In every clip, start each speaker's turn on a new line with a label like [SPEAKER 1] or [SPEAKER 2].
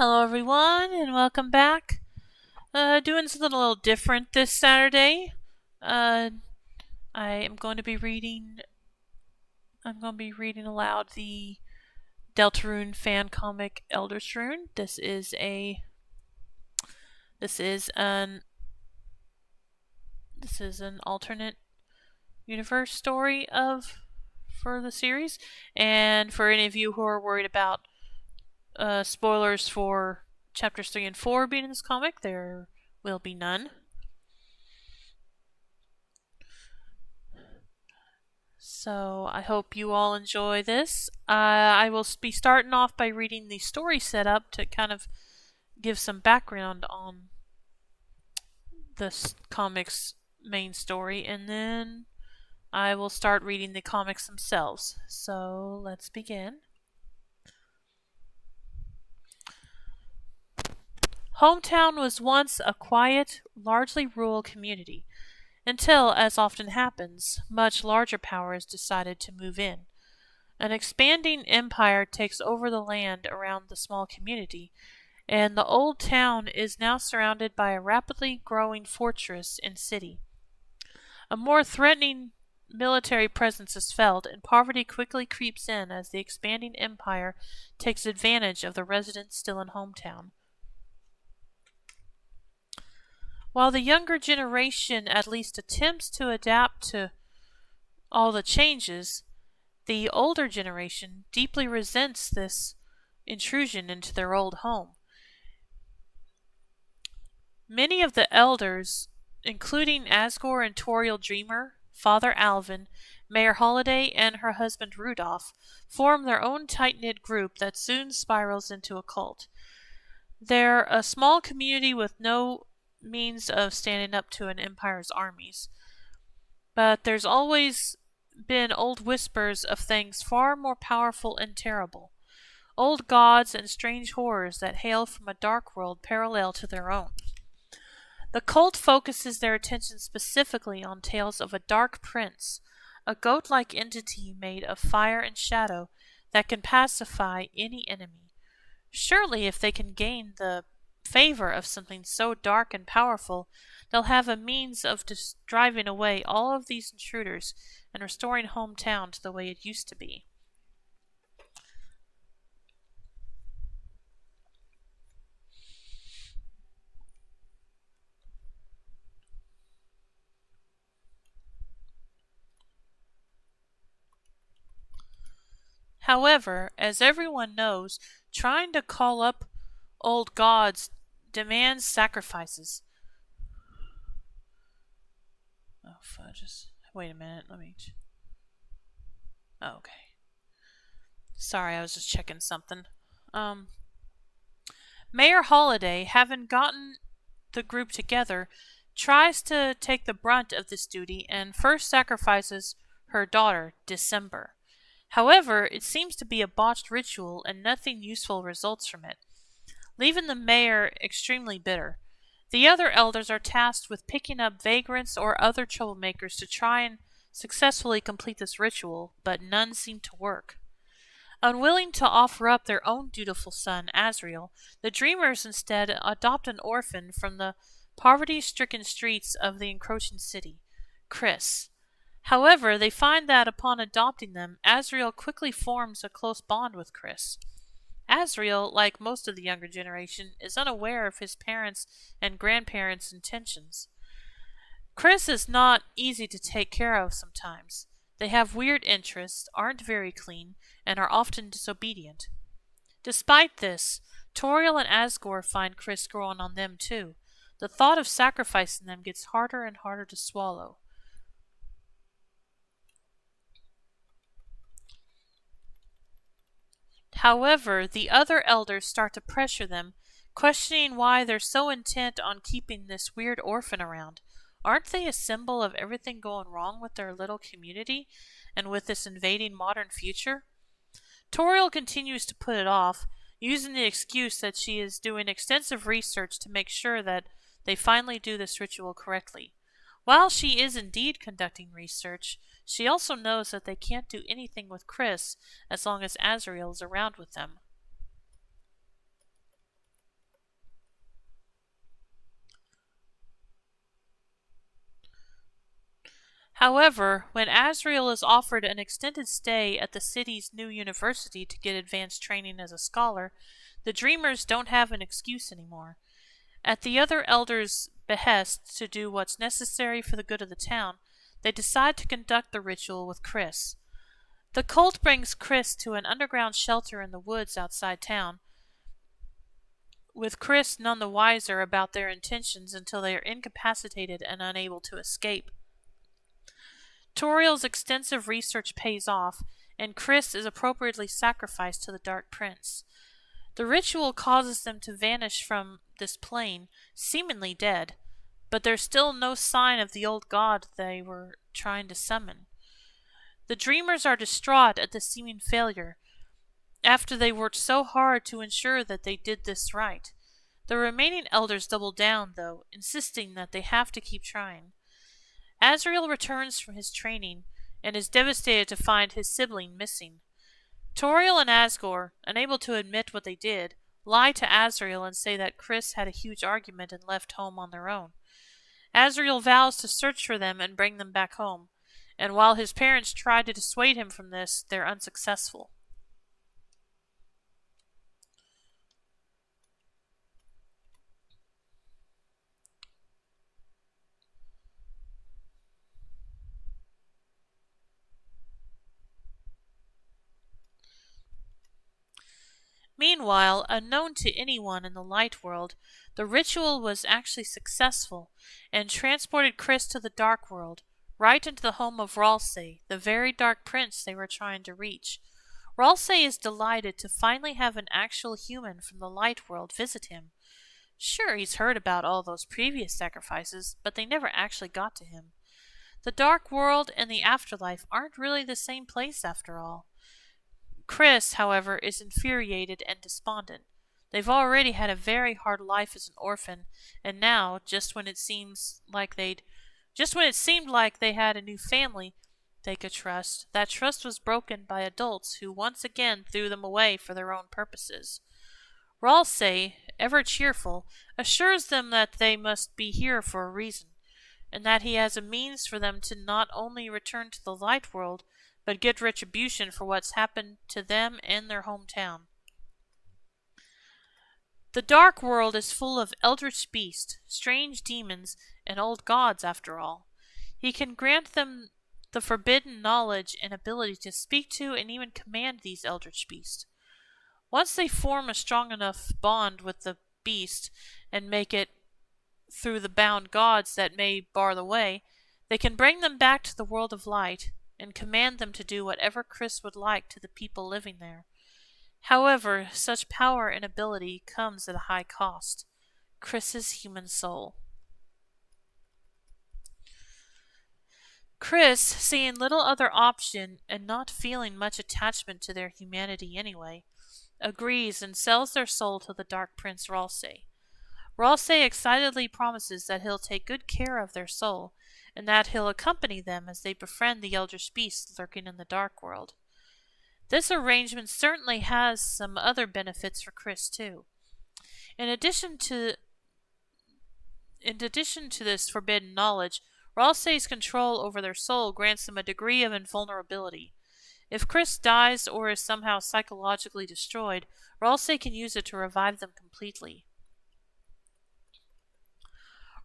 [SPEAKER 1] Hello everyone and welcome back. Doing something a little different this Saturday. Uh, I am going to be reading aloud the Deltarune fan comic Eldritchrune. This is an alternate universe story for the series. And for any of you who are worried about spoilers for chapters 3 and 4 being in this comic, there will be none. So I hope you all enjoy this. I will be starting off by reading the story setup to kind of give some background on this comic's main story, and then I will start reading the comics themselves. So let's begin. Hometown was once a quiet, largely rural community, until, as often happens, much larger powers decided to move in. An expanding empire takes over the land around the small community, and the old town is now surrounded by a rapidly growing fortress and city. A more threatening military presence is felt, and poverty quickly creeps in as the expanding empire takes advantage of the residents still in hometown. While the younger generation at least attempts to adapt to all the changes, the older generation deeply resents this intrusion into their old home. Many of the elders, including Asgore and Toriel Dreamer, Father Alvin, Mayor Holiday, and her husband Rudolph, form their own tight-knit group that soon spirals into a cult. They're a small community with no means of standing up to an empire's armies. But there's always been old whispers of things far more powerful and terrible. Old gods and strange horrors that hail from a dark world parallel to their own. The cult focuses their attention specifically on tales of a dark prince, a goat-like entity made of fire and shadow that can pacify any enemy. Surely if they can gain the favor of something so dark and powerful, they'll have a means of driving away all of these intruders and restoring hometown to the way it used to be. However, as everyone knows, trying to call up old gods demands sacrifices. Oh, fudges. Wait a minute, Oh, okay. Sorry, I was just checking something. Mayor Holiday, having gotten the group together, tries to take the brunt of this duty and first sacrifices her daughter, December. However, it seems to be a botched ritual and nothing useful results from it, leaving the mayor extremely bitter. The other elders are tasked with picking up vagrants or other troublemakers to try and successfully complete this ritual, but none seem to work. Unwilling to offer up their own dutiful son, Azrael, the Dreamers instead adopt an orphan from the poverty-stricken streets of the encroaching city, Chris. However, they find that upon adopting them, Azrael quickly forms a close bond with Chris. Azrael, like most of the younger generation, is unaware of his parents' and grandparents' intentions. Chris is not easy to take care of sometimes. They have weird interests, aren't very clean, and are often disobedient. Despite this, Toriel and Asgore find Chris growing on them too. The thought of sacrificing them gets harder and harder to swallow. However, the other elders start to pressure them, questioning why they're so intent on keeping this weird orphan around. Aren't they a symbol of everything going wrong with their little community and with this invading modern future? Toriel continues to put it off, using the excuse that she is doing extensive research to make sure that they finally do this ritual correctly. While she is indeed conducting research, she also knows that they can't do anything with Chris as long as Azrael is around with them. However, when Asriel is offered an extended stay at the city's new university to get advanced training as a scholar, the Dreamers don't have an excuse anymore. At the other elders' behest to do what's necessary for the good of the town, they decide to conduct the ritual with Chris. The cult brings Chris to an underground shelter in the woods outside town, with Chris none the wiser about their intentions until they are incapacitated and unable to escape. Toriel's extensive research pays off, and Chris is appropriately sacrificed to the Dark Prince. The ritual causes them to vanish from this plane, seemingly dead, but there's still no sign of the old god they were trying to summon. The Dreamers are distraught at the seeming failure, after they worked so hard to ensure that they did this right. The remaining elders double down, though, insisting that they have to keep trying. Asriel returns from his training and is devastated to find his sibling missing. Toriel and Asgore, unable to admit what they did, lie to Asriel and say that Chris had a huge argument and left home on their own. Asriel vows to search for them and bring them back home, and while his parents try to dissuade him from this, they're unsuccessful. Meanwhile, unknown to anyone in the light world, the ritual was actually successful and transported Chris to the dark world, right into the home of Ralsei, the very dark prince they were trying to reach. Ralsei is delighted to finally have an actual human from the light world visit him. Sure, he's heard about all those previous sacrifices, but they never actually got to him. The dark world and the afterlife aren't really the same place after all. Chris, however, is infuriated and despondent. They've already had a very hard life as an orphan, and now, just when it seemed like they had a new family they could trust, that trust was broken by adults who once again threw them away for their own purposes. Ralsei, ever cheerful, assures them that they must be here for a reason, and that he has a means for them to not only return to the light world, but get retribution for what's happened to them and their hometown. The dark world is full of eldritch beasts, strange demons, and old gods after all. He can grant them the forbidden knowledge and ability to speak to and even command these eldritch beasts. Once they form a strong enough bond with the beast and make it through the bound gods that may bar the way, they can bring them back to the world of light and command them to do whatever Chris would like to the people living there. However, such power and ability comes at a high cost: Chris's human soul. Chris, seeing little other option and not feeling much attachment to their humanity anyway, agrees and sells their soul to the Dark Prince Ralsei. Ralsei excitedly promises that he'll take good care of their soul, and that he'll accompany them as they befriend the eldritch beasts lurking in the dark world. This arrangement certainly has some other benefits for Chris, too. In addition to this forbidden knowledge, Ralsei's control over their soul grants them a degree of invulnerability. If Chris dies or is somehow psychologically destroyed, Ralsei can use it to revive them completely.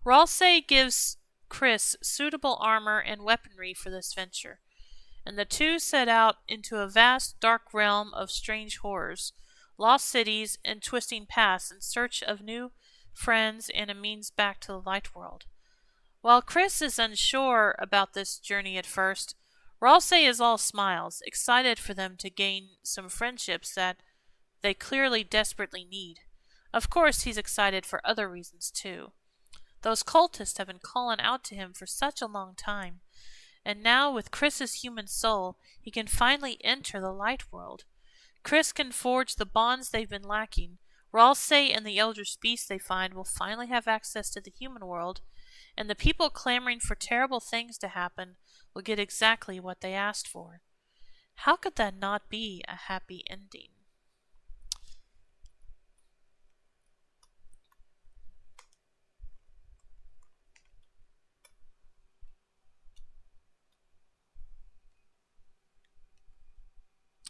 [SPEAKER 1] Ralsei gives Chris suitable armor and weaponry for this venture, and the two set out into a vast dark realm of strange horrors, lost cities, and twisting paths in search of new friends and a means back to the light world. While Chris is unsure about this journey at first, Ralsei is all smiles, excited for them to gain some friendships that they clearly desperately need. Of course, he's excited for other reasons, too. Those cultists have been calling out to him for such a long time, and now with Chris's human soul, he can finally enter the light world. Chris can forge the bonds they've been lacking. Ralsei and the eldritch beasts they find will finally have access to the human world, and the people clamoring for terrible things to happen will get exactly what they asked for. How could that not be a happy ending?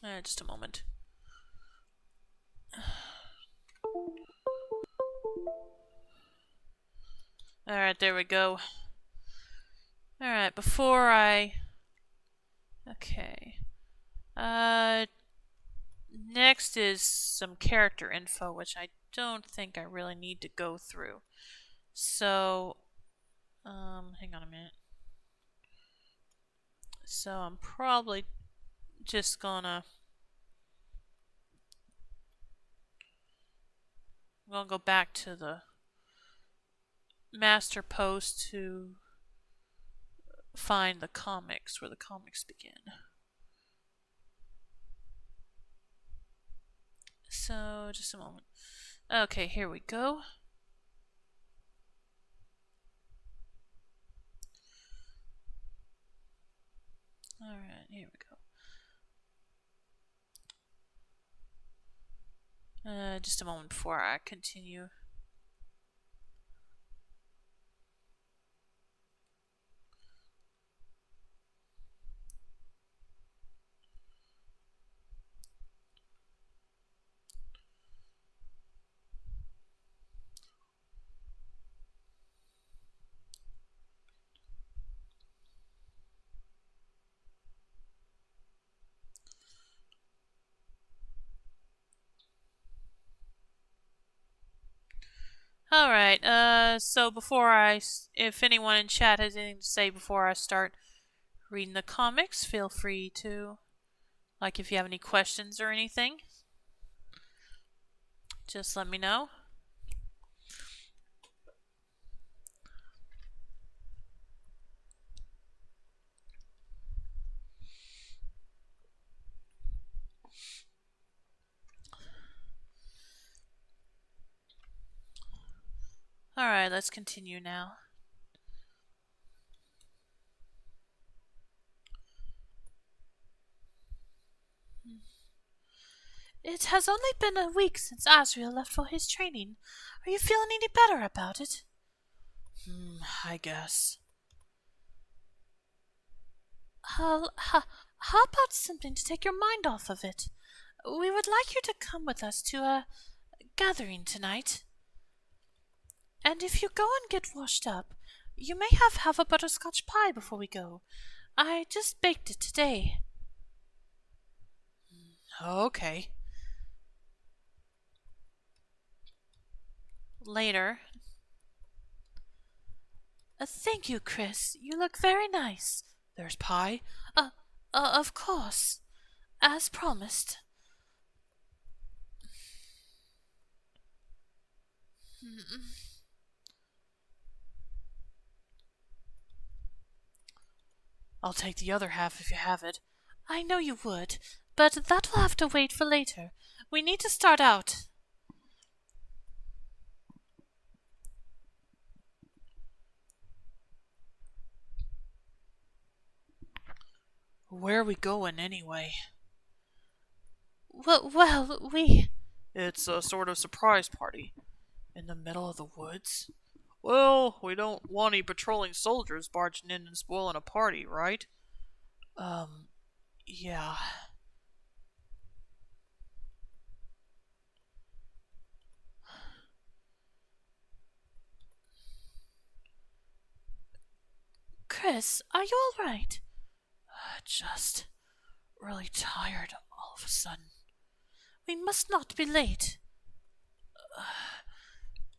[SPEAKER 1] Just a moment. Alright, there we go. Alright, before I... Okay. Next is some character info, which I don't think I really need to go through. So, hang on a minute. So I'm probably just gonna go back to the master post to find the comics, where the comics begin. So, just a moment. Okay, here we go. Alright, here we go. Just a moment before I continue. Alright, so if anyone in chat has anything to say before I start reading the comics, feel free to, like, if you have any questions or anything, just let me know. Alright, let's continue now. It has only been a week since Asriel left for his training. Are you feeling any better about it? I guess. How about something to take your mind off of it? We would like you to come with us to a gathering tonight. And if you go and get washed up, you may have a butterscotch pie before we go. I just baked it today. Okay. Later. Thank you, Chris. You look very nice. There's pie? Of course. As promised. I'll take the other half if you have it. I know you would, but that will have to wait for later. We need to start out. Where are we going, anyway? Well, It's a sort of surprise party. In the middle of the woods? Well, we don't want any patrolling soldiers barging in and spoiling a party, right? Yeah. Chris, are you alright? Just really tired all of a sudden. We must not be late.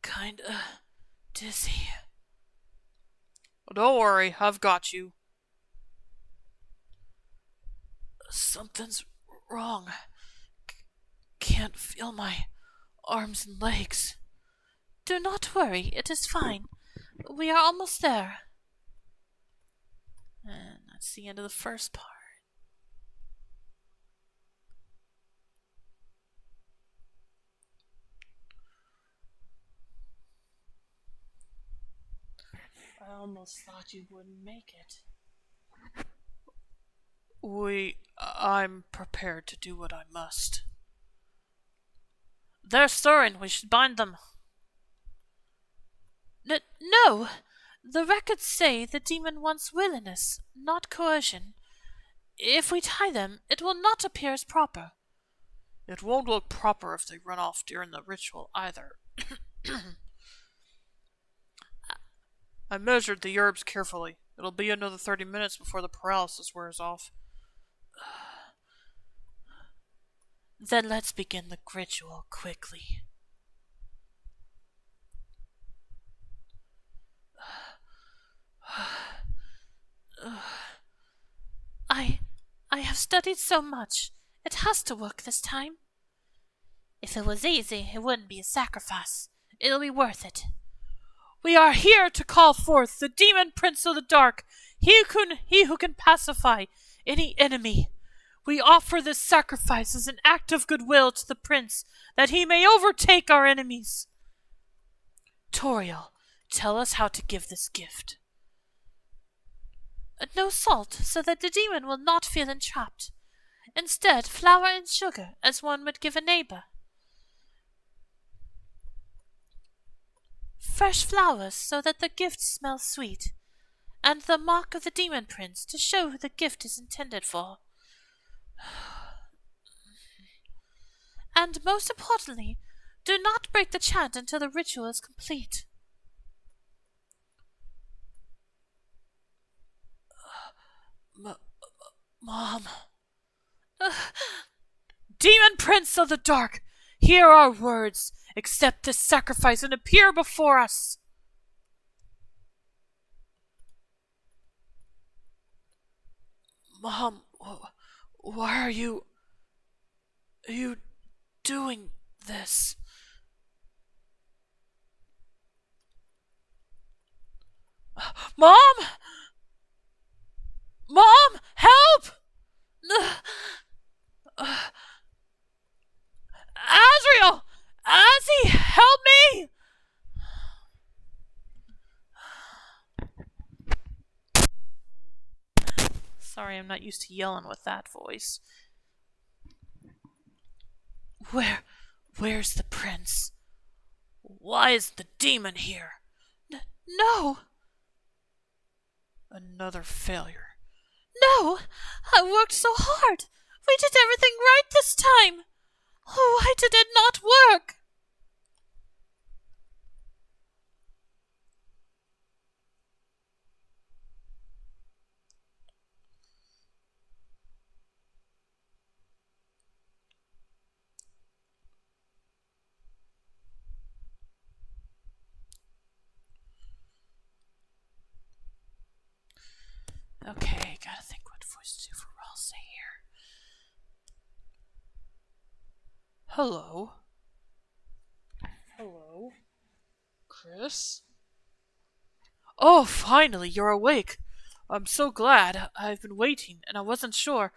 [SPEAKER 1] Kinda dizzy. Don't worry, I've got you. Something's wrong. Can't feel my arms and legs. Do not worry, it is fine. We are almost there. And that's the end of the first part. I almost thought you wouldn't make it. I'm prepared to do what I must. They're stirring. We should bind them. No! The records say the demon wants willingness, not coercion. If we tie them, it will not appear as proper. It won't look proper if they run off during the ritual either. I measured the herbs carefully. It'll be another 30 minutes before the paralysis wears off. Then let's begin the ritual quickly. I have studied so much. It has to work this time. If it was easy, it wouldn't be a sacrifice. It'll be worth it. We are here to call forth the demon prince of the dark, he who can pacify any enemy. We offer this sacrifice as an act of goodwill to the prince, that he may overtake our enemies. Toriel, tell us how to give this gift. No salt, so that the demon will not feel entrapped. Instead, flour and sugar, as one would give a neighbor. Fresh flowers, so that the gift smells sweet, and the mark of the demon prince, to show who the gift is intended for. And most importantly, do not break the chant until the ritual is complete. Mom. Demon Prince of the Dark, hear our words. Accept this sacrifice and appear before us. Mom, why are you doing this? Mom! Mom, help! Azrael! Azzy, help me! Sorry, I'm not used to yelling with that voice. Where's the prince? Why is the demon here? No! Another failure. No! I worked so hard! We did everything right this time! Why did it not work? Okay, gotta think what voice to do for Ralsei here. Hello? Hello? Chris? Oh, finally, you're awake. I'm so glad. I've been waiting, and I wasn't sure.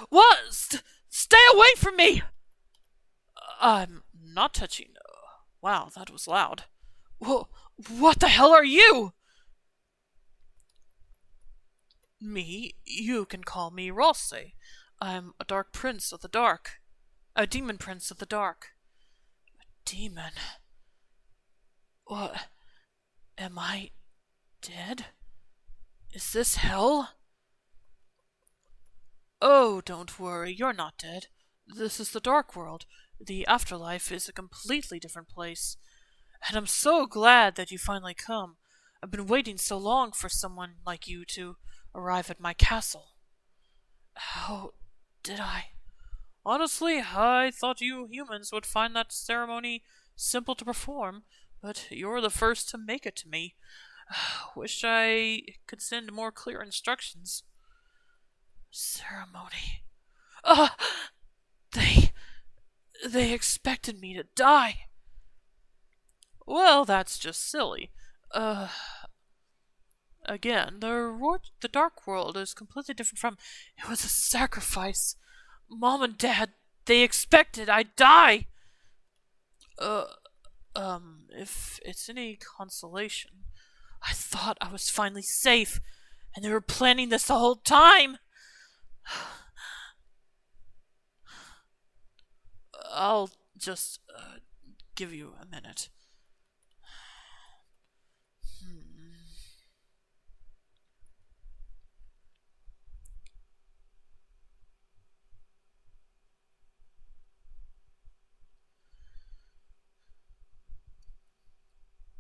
[SPEAKER 1] What? Stay away from me! I'm not touching. Wow, that was loud. What the hell are you? Me? You can call me Ralsei. I'm a dark prince of the dark. A demon prince of the dark. A demon? What? Am I dead? Is this hell? Oh, don't worry, you're not dead. This is the dark world. The afterlife is a completely different place. And I'm so glad that you finally come. I've been waiting so long for someone like you to arrive at my castle. How did I? Honestly, I thought you humans would find that ceremony simple to perform, but you're the first to make it to me. Wish I could send more clear instructions. Ceremony. They expected me to die. Well, that's just silly. Again, the dark world is completely different from... It was a sacrifice. Mom and Dad, they expected I'd die. If it's any consolation, I thought I was finally safe, and they were planning this the whole time. I'll just, give you a minute.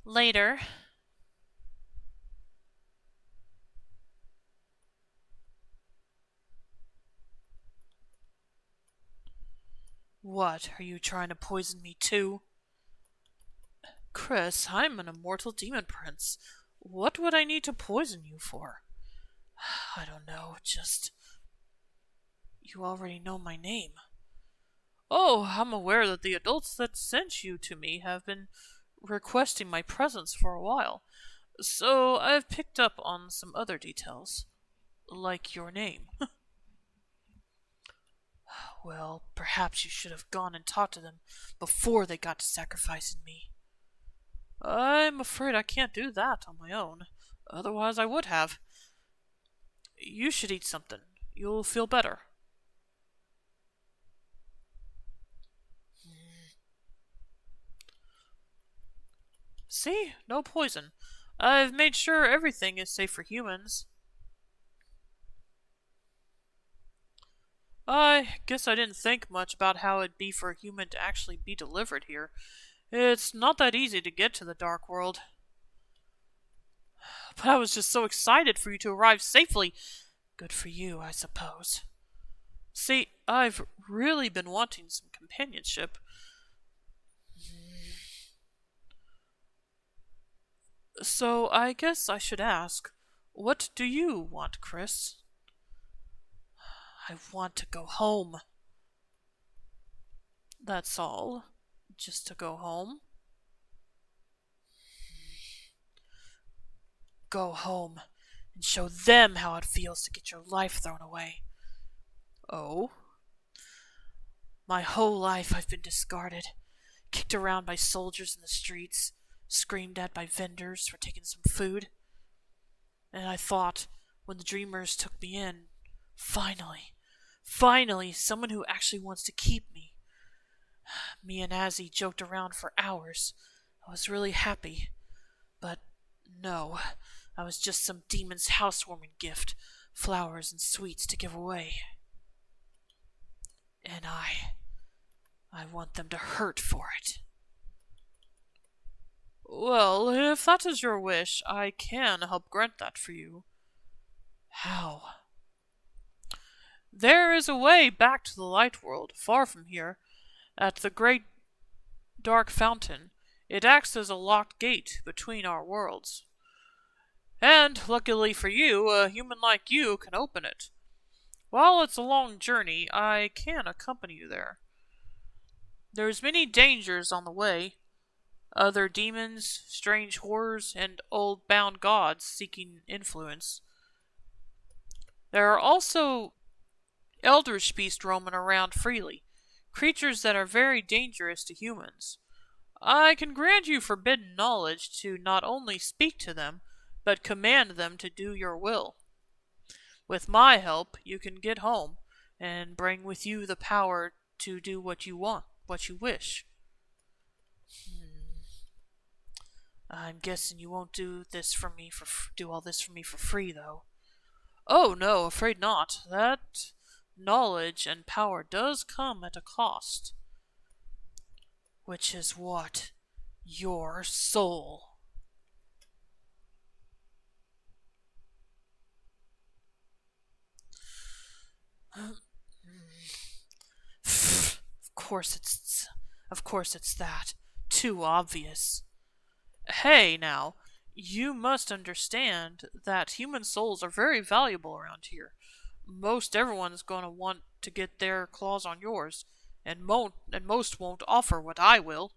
[SPEAKER 1] Later. What, are you trying to poison me too? Chris, I'm an immortal demon prince. What would I need to poison you for? I don't know, just... You already know my name. Oh, I'm aware that the adults that sent you to me have been requesting my presence for a while, so I've picked up on some other details, like your name. Well, perhaps you should have gone and talked to them before they got to sacrificing me. I'm afraid I can't do that on my own. Otherwise I would have. You should eat something. You'll feel better. See? No poison. I've made sure everything is safe for humans. I guess I didn't think much about how it'd be for a human to actually be delivered here. It's not that easy to get to the Dark World. But I was just so excited for you to arrive safely. Good for you, I suppose. See, I've really been wanting some companionship. So I guess I should ask, what do you want, Chris? I want to go home. That's all. Just to go home. Go home and show them how it feels to get your life thrown away. Oh? My whole life I've been discarded, kicked around by soldiers in the streets, screamed at by vendors for taking some food. And I thought, when the dreamers took me in, finally, someone who actually wants to keep me. Me and Azzy joked around for hours. I was really happy. But no, I was just some demon's housewarming gift, flowers and sweets to give away. And I want them to hurt for it. Well, if that is your wish, I can help grant that for you. How? There is a way back to the light world, far from here, at the great dark fountain. It acts as a locked gate between our worlds. And, luckily for you, a human like you can open it. While it's a long journey, I can accompany you there. There's many dangers on the way. Other demons, strange horrors, and old bound gods seeking influence. There are also eldritch beasts roaming around freely, creatures that are very dangerous to humans. I can grant you forbidden knowledge to not only speak to them, but command them to do your will. With my help, you can get home, and bring with you the power to do what you want, what you wish. I'm guessing you won't do all this for me for free, though. Oh no, afraid not. That knowledge and power does come at a cost. Which is what? Your soul. Of course it's that. Too obvious. Hey, now, you must understand that human souls are very valuable around here. Most everyone's gonna want to get their claws on yours, and most won't offer what I will.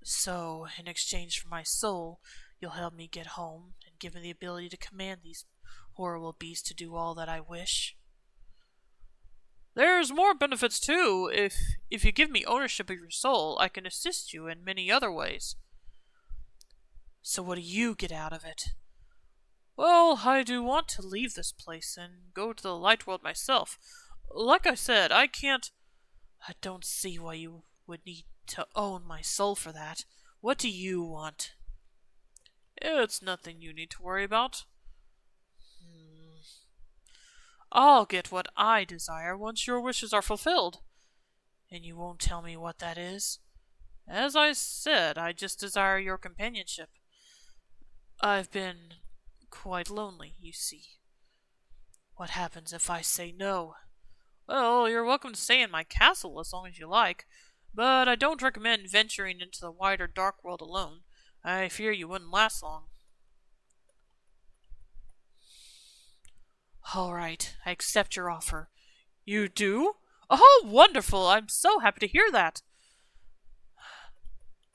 [SPEAKER 1] So, in exchange for my soul, you'll help me get home and give me the ability to command these horrible beasts to do all that I wish. There's more benefits too. If you give me ownership of your soul, I can assist you in many other ways. So what do you get out of it? Well, I do want to leave this place and go to the light world myself. Like I said, I don't see why you would need to own my soul for that. What do you want? It's nothing you need to worry about. I'll get what I desire once your wishes are fulfilled. And you won't tell me what that is? As I said, I just desire your companionship. I've been quite lonely, you see. What happens if I say no? Well, you're welcome to stay in my castle as long as you like, but I don't recommend venturing into the wider dark world alone. I fear you wouldn't last long. All right, I accept your offer. You do? Oh, wonderful! I'm so happy to hear that.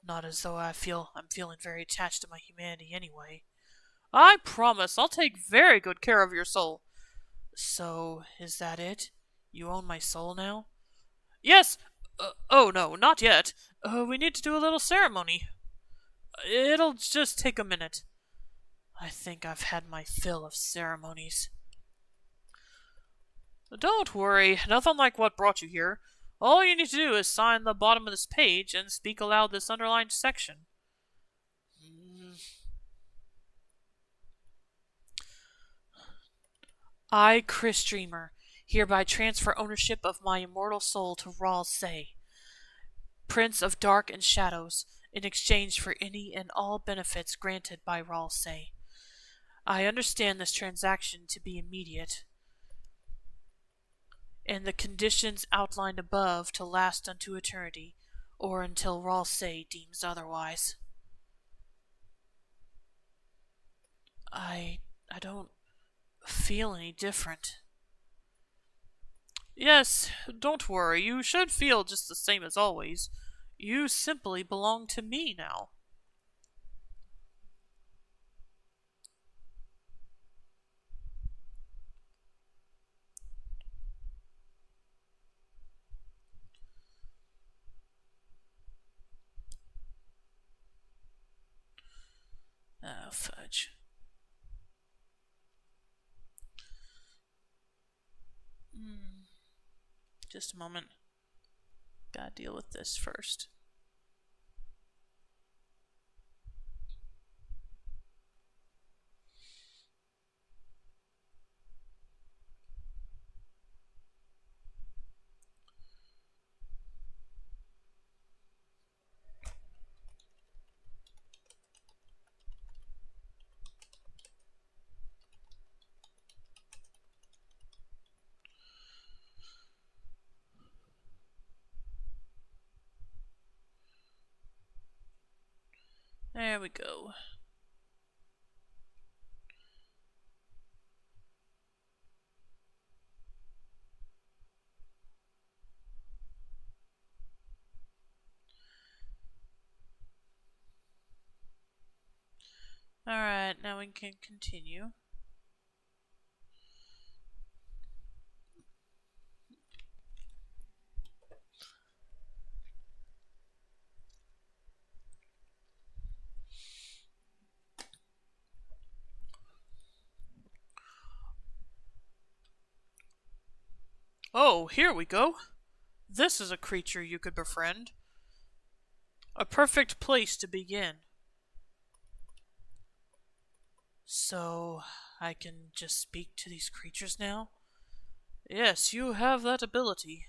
[SPEAKER 1] Not as though I'm feeling very attached to my humanity anyway. I promise I'll take very good care of your soul. So, is that it? You own my soul now? Yes! Oh no, not yet. We need to do a little ceremony. It'll just take a minute. I think I've had my fill of ceremonies. Don't worry, nothing like what brought you here. All you need to do is sign the bottom of this page and speak aloud this underlined section. I, Chris Dreamer, hereby transfer ownership of my immortal soul to Ral Say, Prince of Dark and Shadows, in exchange for any and all benefits granted by Ral Say. I understand this transaction to be immediate, and the conditions outlined above to last unto eternity, or until Ral Say deems otherwise. I don't feel any different. Yes, don't worry, you should feel just the same as always. You simply belong to me now. Oh, fudge. Just a moment. Gotta deal with this first. There we go. Alright, now we can continue. Oh, here we go. This is a creature you could befriend. A perfect place to begin. So, I can just speak to these creatures now? Yes, you have that ability.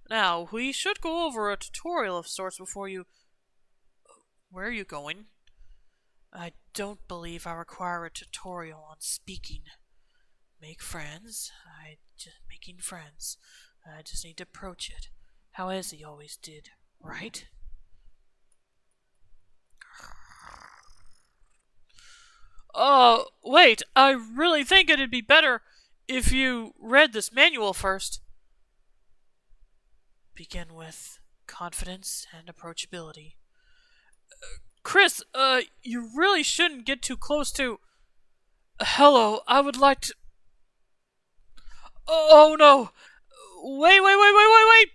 [SPEAKER 1] Now, we should go over a tutorial of sorts before you... Where are you going? I don't believe I require a tutorial on speaking. Make friends. Making friends. I just need to approach it, how Ezzy always did, right? Wait, I really think it'd be better if you read this manual first. Begin with confidence and approachability. Chris, you really shouldn't get too close to... Hello, I would like to... Oh no! Wait!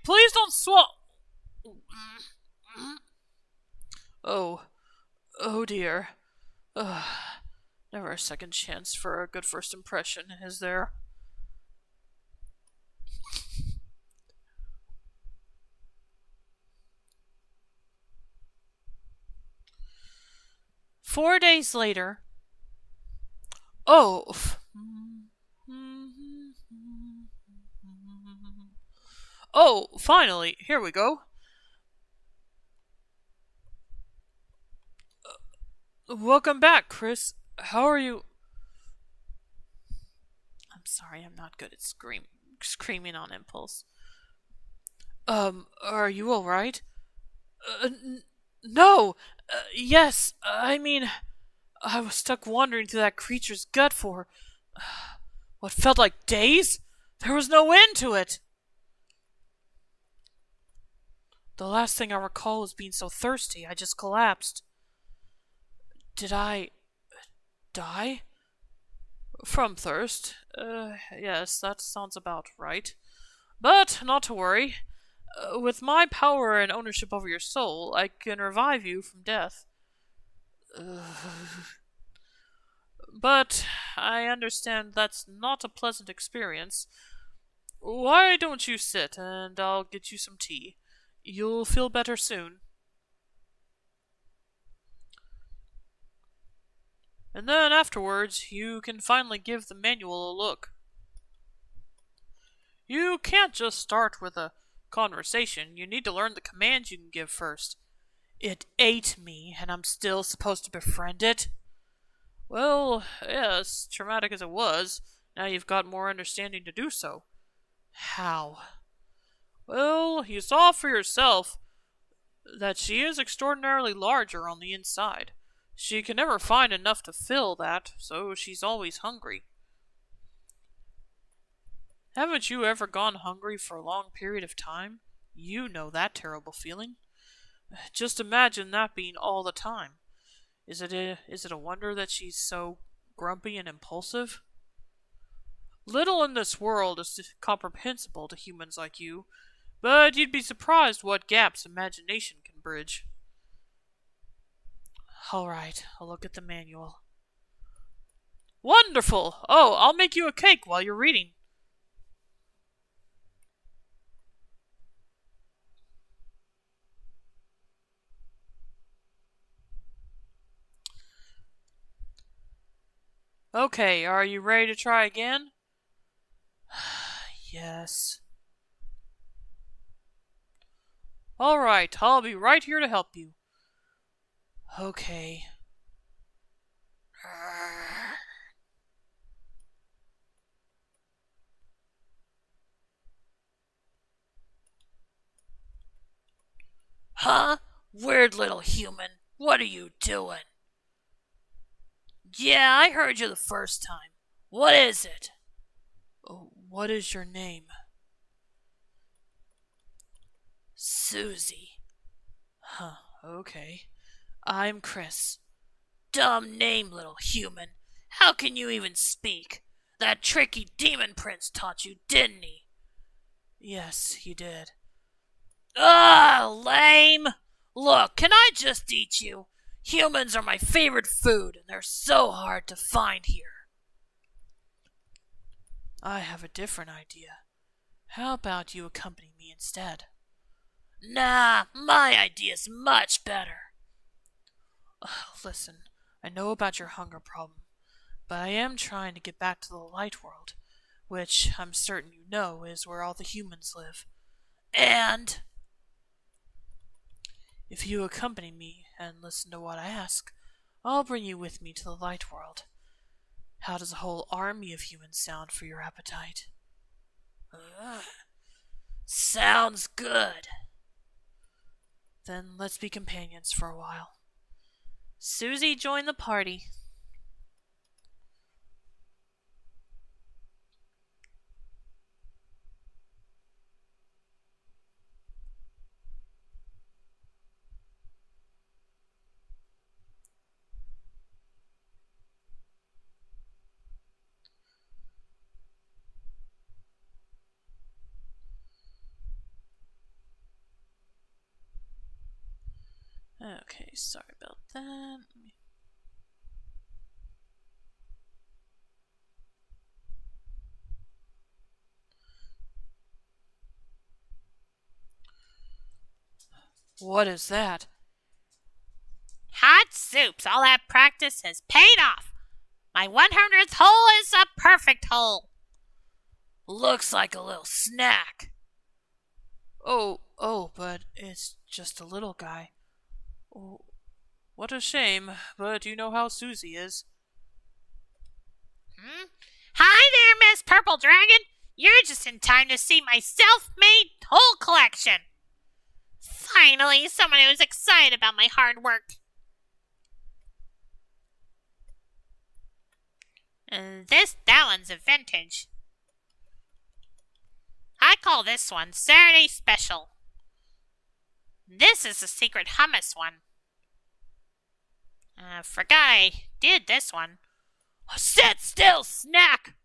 [SPEAKER 1] Please don't swallow... Oh dear. Never a second chance for a good first impression, is there? Four days later... Oh... Oh, finally, here we go. Welcome back, Chris. How are you? I'm sorry, I'm not good at screaming on impulse. Are you alright? No! Yes, I mean, I was stuck wandering through that creature's gut for what felt like days? There was no end to it! The last thing I recall was being so thirsty, I just collapsed. Did I die? From thirst? Yes, that sounds about right. But not to worry. With my power and ownership over your soul, I can revive you from death. But I understand that's not a pleasant experience. Why don't you sit and I'll get you some tea? You'll feel better soon. And then afterwards, you can finally give the manual a look. You can't just start with a conversation. You need to learn the commands you can give first. It ate me, and I'm still supposed to befriend it? Well, yes, traumatic as it was, now you've got more understanding to do so. How? Well, you saw for yourself that she is extraordinarily larger on the inside. She can never find enough to fill that, so she's always hungry. Haven't you ever gone hungry for a long period of time? You know that terrible feeling. Just imagine that being all the time. Is it a wonder that she's so grumpy and impulsive? Little in this world is comprehensible to humans like you, but you'd be surprised what gaps imagination can bridge. All right, I'll look at the manual. Wonderful! Oh, I'll make you a cake while you're reading. Okay, are you ready to try again? Yes. Alright, I'll be right here to help you. Okay. Huh? Weird little human. What are you doing? Yeah, I heard you the first time. What is it? Oh, what is your name? Susie. Huh, okay. I'm Chris. Dumb name, little human. How can you even speak? That tricky demon prince taught you, didn't he? Yes, he did. Lame! Look, can I just eat you? Humans are my favorite food, and they're so hard to find here. I have a different idea. How about you accompany me instead? Nah, my idea's much better. Listen, I know about your hunger problem, but I am trying to get back to the light world, which I'm certain you know is where all the humans live. And if you accompany me and listen to what I ask, I'll bring you with me to the light world. How does a whole army of humans sound for your appetite? Sounds good. Then let's be companions for a while. Susie joined the party. Okay, sorry about that. What is that?
[SPEAKER 2] Hot soups. All that practice has paid off. My 100th hole is a perfect hole.
[SPEAKER 1] Looks like a little snack. Oh, but it's just a little guy. Oh, What a shame, but you know how Susie is.
[SPEAKER 2] Hi there, Miss Purple Dragon. You're just in time to see my self-made whole collection. Finally, someone who's excited about my hard work. That one's a vintage. I call this one Saturday Special. This is the secret hummus one. Forgot I did this one. Sit still, snack!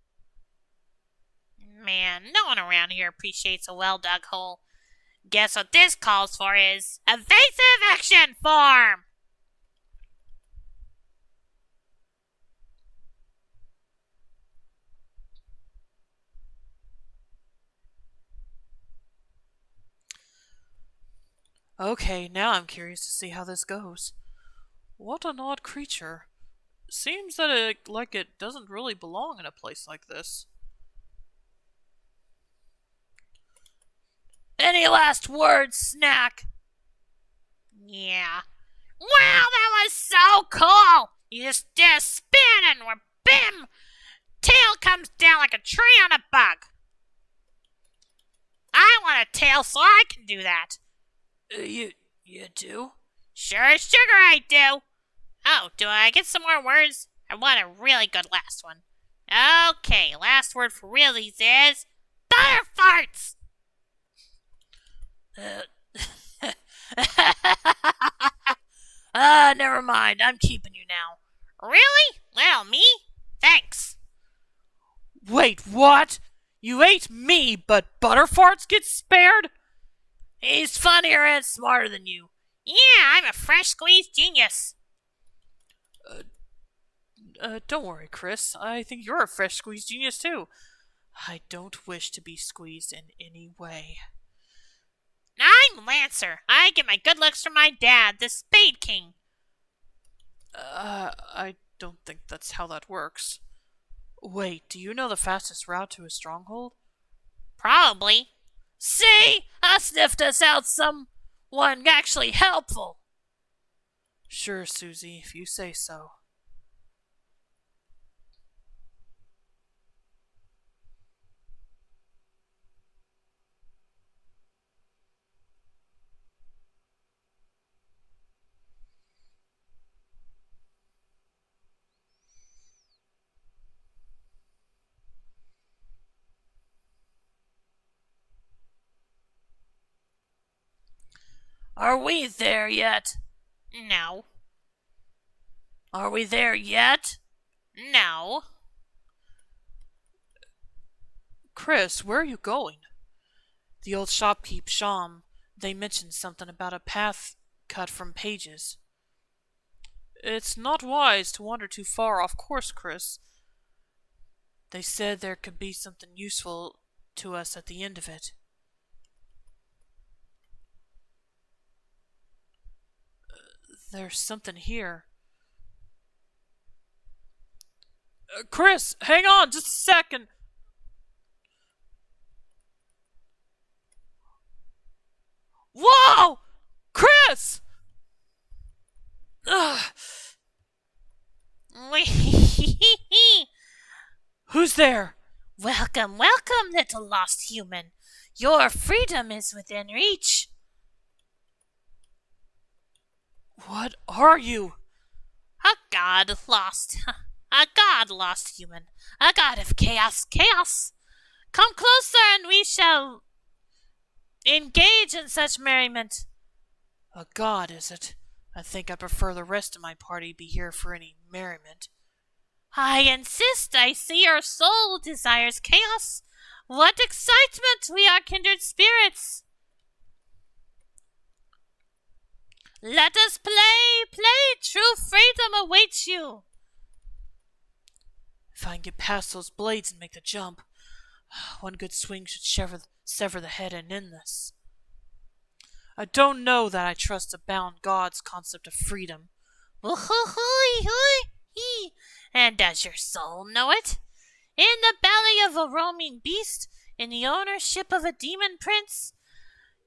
[SPEAKER 2] Man, no one around here appreciates a well-dug hole. Guess what this calls for is evasive action form!
[SPEAKER 1] Okay, now I'm curious to see how this goes. What an odd creature. Seems that it doesn't really belong in a place like this.
[SPEAKER 2] Any last words, snack? Yeah. Wow, that was so cool! You just spin and we're bim! Tail comes down like a tree on a bug. I want a tail so I can do that.
[SPEAKER 1] You do?
[SPEAKER 2] Sure as sugar I do. Oh, do I get some more words? I want a really good last one. Okay, last word for realies is butter farts!
[SPEAKER 1] Never mind. I'm keeping you now.
[SPEAKER 2] Really? Well, me? Thanks.
[SPEAKER 1] Wait, what? You ate me, but Butterfarts get spared?
[SPEAKER 2] He's funnier and smarter than you. Yeah, I'm a fresh squeezed genius.
[SPEAKER 1] Don't worry, Chris. I think you're a fresh squeezed genius, too. I don't wish to be squeezed in any way.
[SPEAKER 2] I'm Lancer. I get my good looks from my dad, the Spade King.
[SPEAKER 1] I don't think that's how that works. Wait, do you know the fastest route to a stronghold?
[SPEAKER 2] Probably. See? I sniffed us out someone actually helpful.
[SPEAKER 1] Sure, Susie, if you say so.
[SPEAKER 2] Are we there yet? No. Are we there yet? No.
[SPEAKER 1] Chris, where are you going? The old shopkeep, Sham, they mentioned something about a path cut from pages. It's not wise to wander too far off course, Chris. They said there could be something useful to us at the end of it. There's something here. Chris, hang on just a second. Whoa! Chris! Ugh. Who's there?
[SPEAKER 2] Welcome, welcome, little lost human. Your freedom is within reach.
[SPEAKER 1] What are you?
[SPEAKER 2] A god lost. A god lost human. A god of chaos. Chaos. Come closer and we shall engage in such merriment.
[SPEAKER 1] A god, is it? I think I prefer the rest of my party be here for any merriment.
[SPEAKER 2] I insist. I see your soul desires chaos. What excitement! We are kindred spirits. Let us play, play. True freedom awaits you.
[SPEAKER 1] If I can get past those blades and make the jump, one good swing should sever the head and end this. I don't know that I trust a bound god's concept of freedom.
[SPEAKER 2] And does your soul know it? In the belly of a roaming beast, in the ownership of a demon prince,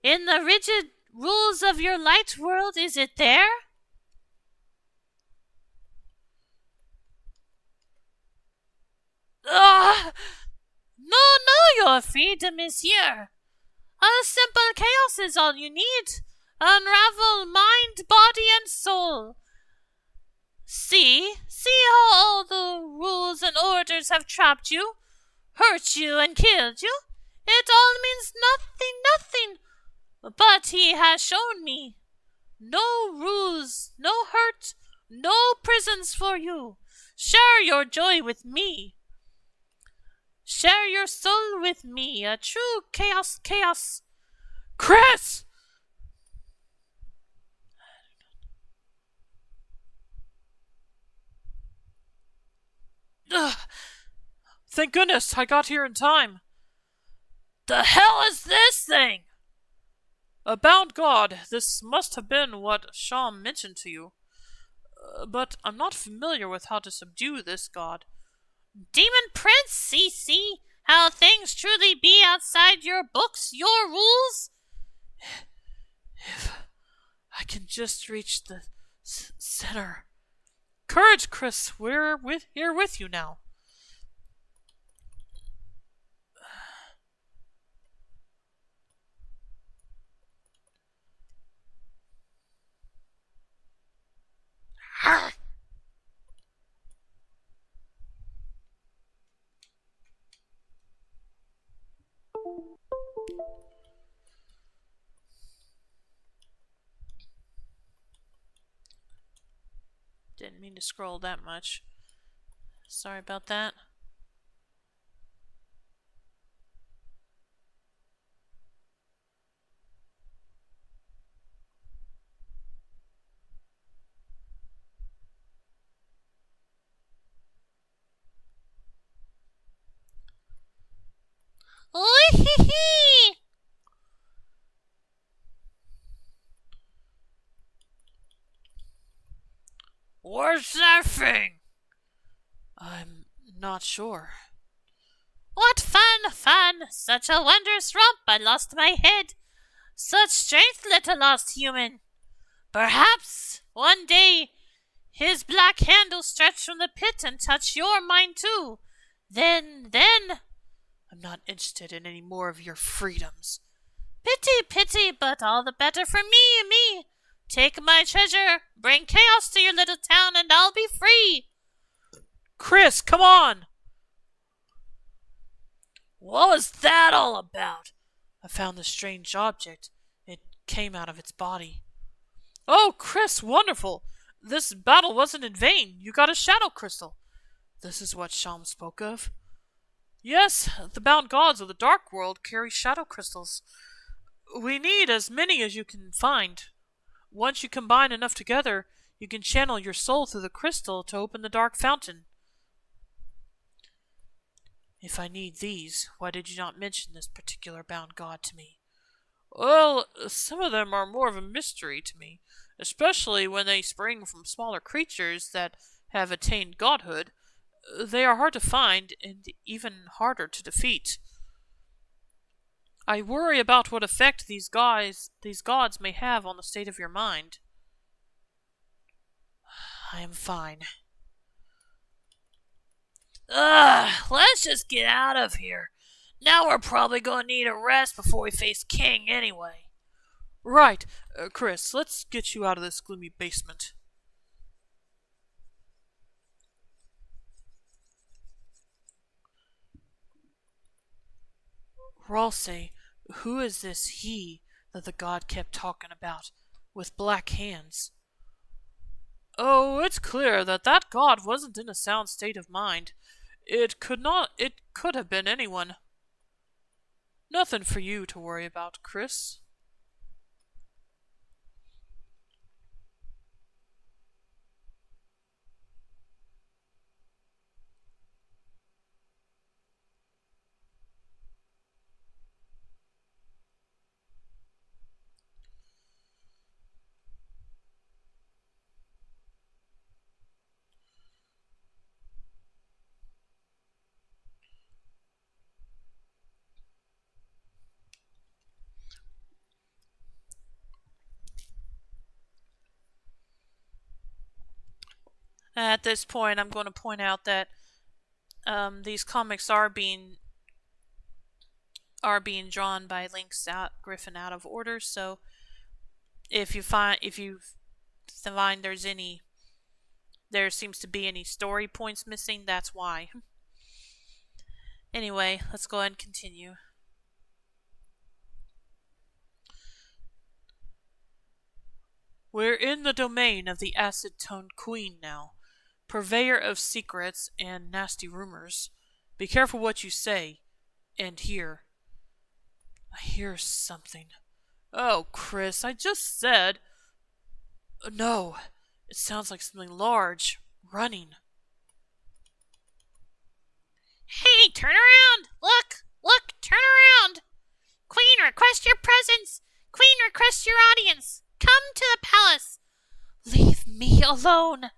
[SPEAKER 2] in the rigid rules of your light world, is it there?
[SPEAKER 1] your freedom is here. A simple chaos is all you need. Unravel mind, body, and soul. See how all the rules and orders have trapped you, hurt you, and killed you? It all means nothing. But he has shown me. No rules, no hurt, no prisons for you. Share your joy with me. Share your soul with me. A true chaos. Chris! Ugh. Thank goodness I got here in time. The hell is this thing? A bound god. This must have been what Sham mentioned to you. But I'm not familiar with how to subdue this god.
[SPEAKER 2] Demon Prince, see how things truly be outside your books, your rules?
[SPEAKER 1] If I can just reach the center. Courage, Chris. We're here with you now. Didn't mean to scroll that much. Sorry about that.
[SPEAKER 2] Wee-hee-hee!
[SPEAKER 1] Where's that thing? I'm not sure.
[SPEAKER 2] What fun! Such a wondrous romp, I lost my head. Such strength, little lost human. Perhaps one day his black hand will stretch from the pit and touch your mind too. Then...
[SPEAKER 1] I'm not interested in any more of your freedoms.
[SPEAKER 2] Pity, but all the better for me. Take my treasure, bring chaos to your little town, and I'll be free.
[SPEAKER 1] Chris, come on! What was that all about? I found this strange object. It came out of its body. Oh, Chris, wonderful! This battle wasn't in vain. You got a shadow crystal. This is what Sham spoke of. Yes, the bound gods of the dark world carry shadow crystals. We need as many as you can find. Once you combine enough together, you can channel your soul through the crystal to open the dark fountain. If I need these, why did you not mention this particular bound god to me? Well, some of them are more of a mystery to me, especially when they spring from smaller creatures that have attained godhood. They are hard to find and even harder to defeat. I worry about what effect these gods may have on the state of your mind. I am fine.
[SPEAKER 2] Let's just get out of here. Now we're probably going to need a rest before we face King anyway.
[SPEAKER 1] Right. Chris, let's get you out of this gloomy basement. Ralsei, who is this he that the god kept talking about, with black hands? Oh, it's clear that god wasn't in a sound state of mind. It could have been anyone. Nothing for you to worry about, Chris. At this point, I'm going to point out that these comics are being are being drawn by LynxGriffin out of order, so if you find there seems to be any story points missing, that's why. Anyway, let's go ahead and continue. We're in the domain of the acid-toned queen now, purveyor of secrets and nasty rumors. Be careful what you say and hear. I hear something. Oh, Chris, I just said... No, it sounds like something large, running.
[SPEAKER 2] Hey, turn around! Look, turn around! Queen, request your presence! Queen, request your audience! Come to the palace!
[SPEAKER 1] Leave me alone!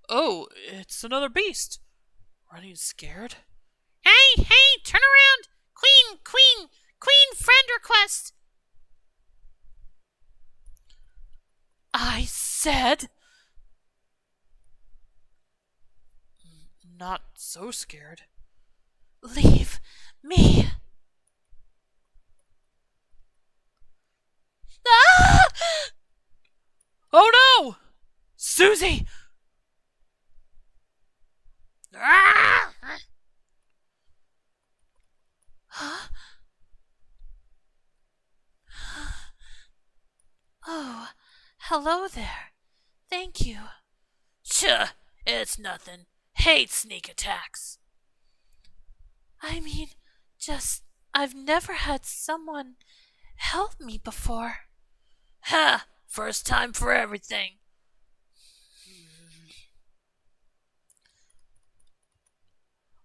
[SPEAKER 1] Oh, it's another beast. Running scared?
[SPEAKER 2] Hey, turn around! Queen, friend request!
[SPEAKER 1] I said... Not so scared. Leave me. Ah! Oh no! Susie!
[SPEAKER 2] Ah!
[SPEAKER 1] Huh? Oh, hello there. Thank you.
[SPEAKER 2] It's nothing. Hate sneak attacks.
[SPEAKER 1] I mean, I've never had someone help me before.
[SPEAKER 2] Ha! First time for everything.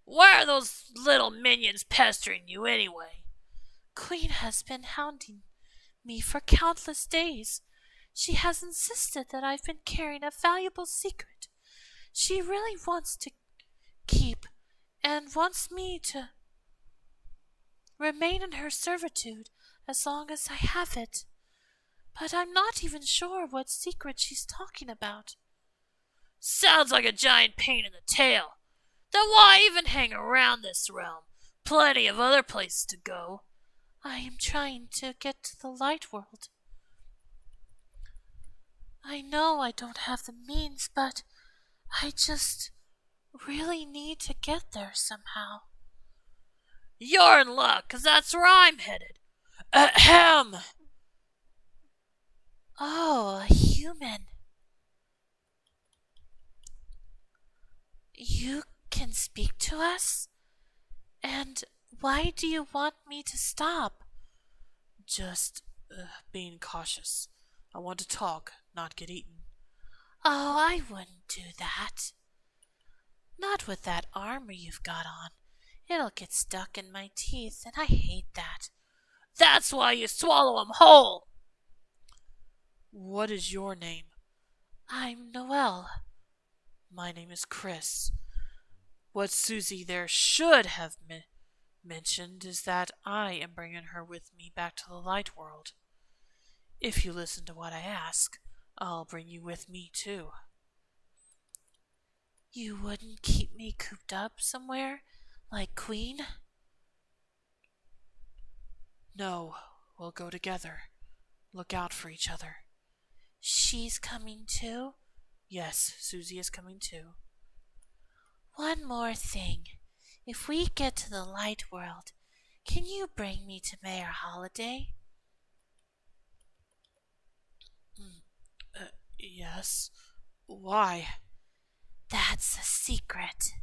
[SPEAKER 2] Why are those little minions pestering you anyway?
[SPEAKER 1] Queen has been hounding me for countless days. She has insisted that I've been carrying a valuable secret she really wants to keep and wants me to remain in her servitude as long as I have it. But I'm not even sure what secret she's talking about.
[SPEAKER 2] Sounds like a giant pain in the tail. Then why even hang around this realm? Plenty of other places to go.
[SPEAKER 1] I am trying to get to the light world. I know I don't have the means, but I just really need to get there somehow.
[SPEAKER 2] You're in luck, 'cause that's where I'm headed.
[SPEAKER 1] Ahem! Oh, a human. You can speak to us? And why do you want me to stop? Just being cautious. I want to talk, not get eaten. Oh, I wouldn't do that. Not with that armor you've got on. It'll get stuck in my teeth, and I hate that.
[SPEAKER 2] That's why you swallow 'em whole.
[SPEAKER 1] What is your name? I'm Noelle. My name is Chris. What Susie there should have mentioned is that I am bringing her with me back to the light world. If you listen to what I ask, I'll bring you with me too. You wouldn't keep me cooped up somewhere, like Queen? No, we'll go together. Look out for each other. She's coming too? Yes, Susie is coming too. One more thing. If we get to the light world, can you bring me to Mayor Holiday? Yes. Why? That's a secret.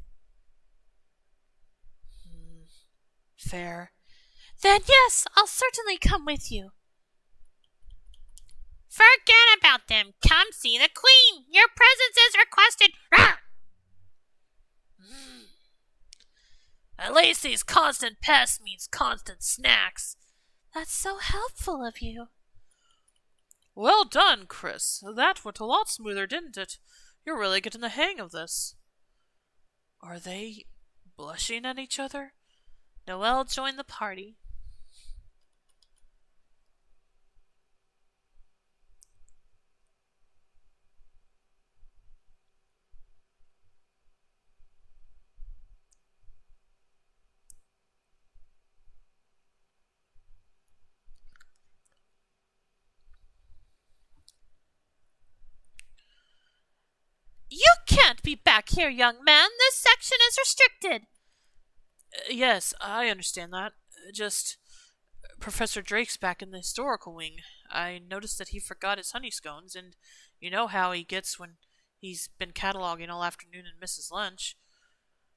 [SPEAKER 1] Fair. Then yes, I'll certainly come with you.
[SPEAKER 2] Forget about them. Come see the Queen. Your presence is requested. At least these constant pests means constant snacks.
[SPEAKER 1] That's so helpful of you. Well done, Chris. That went a lot smoother, didn't it? You're really getting the hang of this. Are they blushing at each other? Noelle joined the party. can't be back here, young man. This section is restricted. Yes, I understand that. Just Professor Drake's back in the historical wing. I noticed that he forgot his honey scones, and you know how he gets when he's been cataloging all afternoon and misses lunch.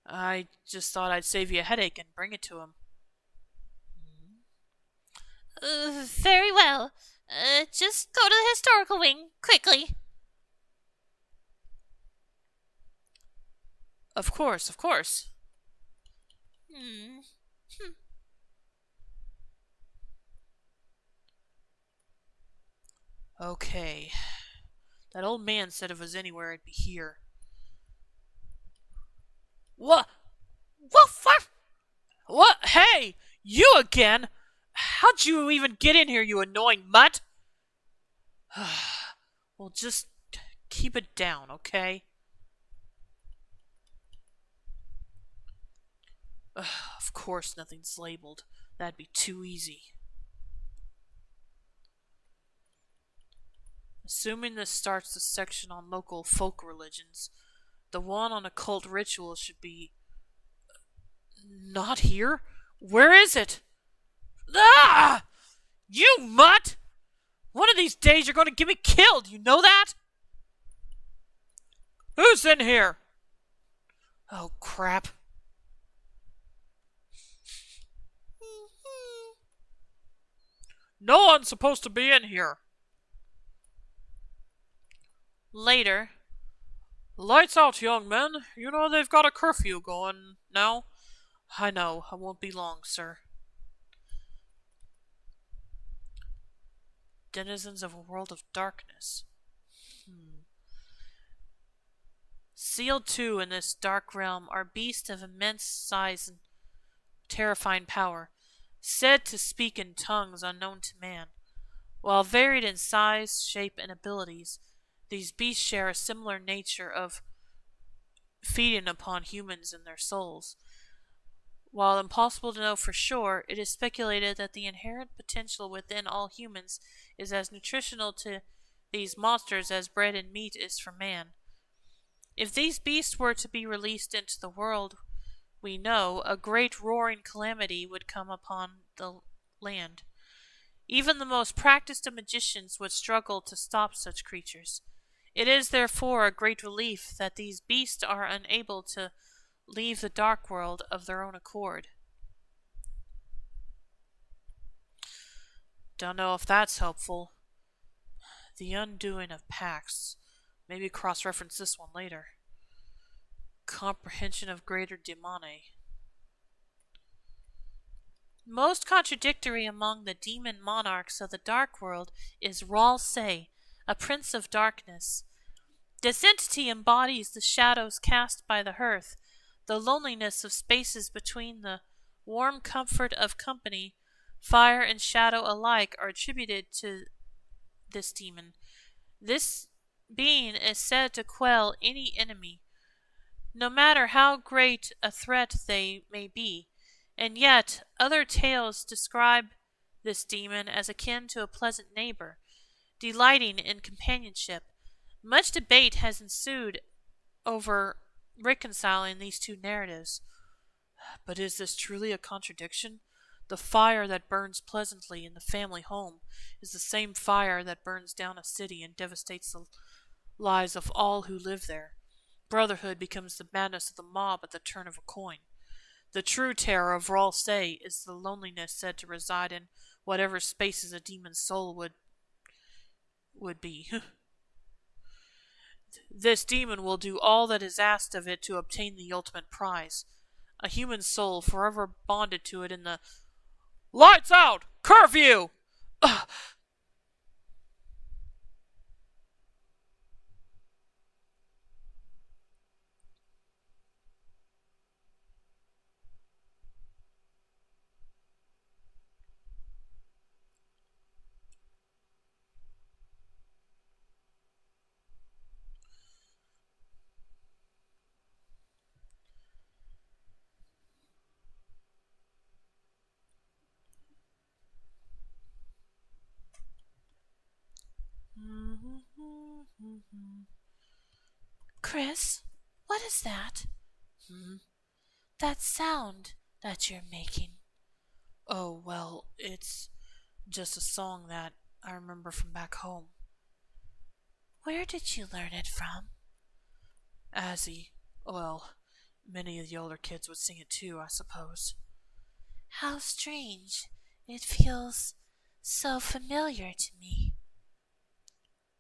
[SPEAKER 1] I just thought I'd save you a headache and bring it to him.
[SPEAKER 2] Very well. Just go to the historical wing, quickly.
[SPEAKER 1] Of course, of course.
[SPEAKER 2] Hmm.
[SPEAKER 1] Okay. That old man said if it was anywhere, it'd be here. What? What? What? Hey! You again? How'd you even get in here, you annoying mutt? Well, just keep it down, okay? Of course nothing's labeled. That'd be too easy. Assuming this starts the section on local folk religions, the one on occult rituals should be not here? Where is it? Ah! You mutt! One of these days you're going to get me killed, you know that? Who's in here? Oh, crap. No one's supposed to be in here. Later. Lights out, young men. You know they've got a curfew going now. I know. I won't be long, sir. Denizens of a world of darkness. Sealed too in this dark realm are beasts of immense size and terrifying power, said to speak in tongues unknown to man. While varied in size, shape, and abilities, these beasts share a similar nature of feeding upon humans and their souls. While impossible to know for sure, it is speculated that the inherent potential within all humans is as nutritional to these monsters as bread and meat is for man. If these beasts were to be released into the world, we know a great roaring calamity would come upon the land. Even the most practiced of magicians would struggle to stop such creatures. It is therefore a great relief that these beasts are unable to leave the dark world of their own accord. Don't know if that's helpful. The undoing of pacts. Maybe cross-reference this one later. Comprehension of greater demone. Most contradictory among the demon monarchs of the dark world is Ral Se, a prince of darkness. This entity embodies the shadows cast by the hearth, the loneliness of spaces between the warm comfort of company. Fire and shadow alike are attributed to this demon. This being is said to quell any enemy, no matter how great a threat they may be, and yet other tales describe this demon as akin to a pleasant neighbor, delighting in companionship. Much debate has ensued over reconciling these two narratives. But is this truly a contradiction? The fire that burns pleasantly in the family home is the same fire that burns down a city and devastates the lives of all who live there. Brotherhood becomes the madness of the mob at the turn of a coin. The true terror of Ral Se is the loneliness said to reside in whatever spaces a demon's soul would be. This demon will do all that is asked of it to obtain the ultimate prize. A human soul forever bonded to it in the lights out! Curfew! Ugh.
[SPEAKER 2] Chris?
[SPEAKER 1] What is that? Hmm? That sound that you're making. Oh, well, it's just a song that I remember from back home. Where did you learn it from? Azzy. Well, many of the older kids would sing it too, I suppose. How strange. It feels so familiar to me.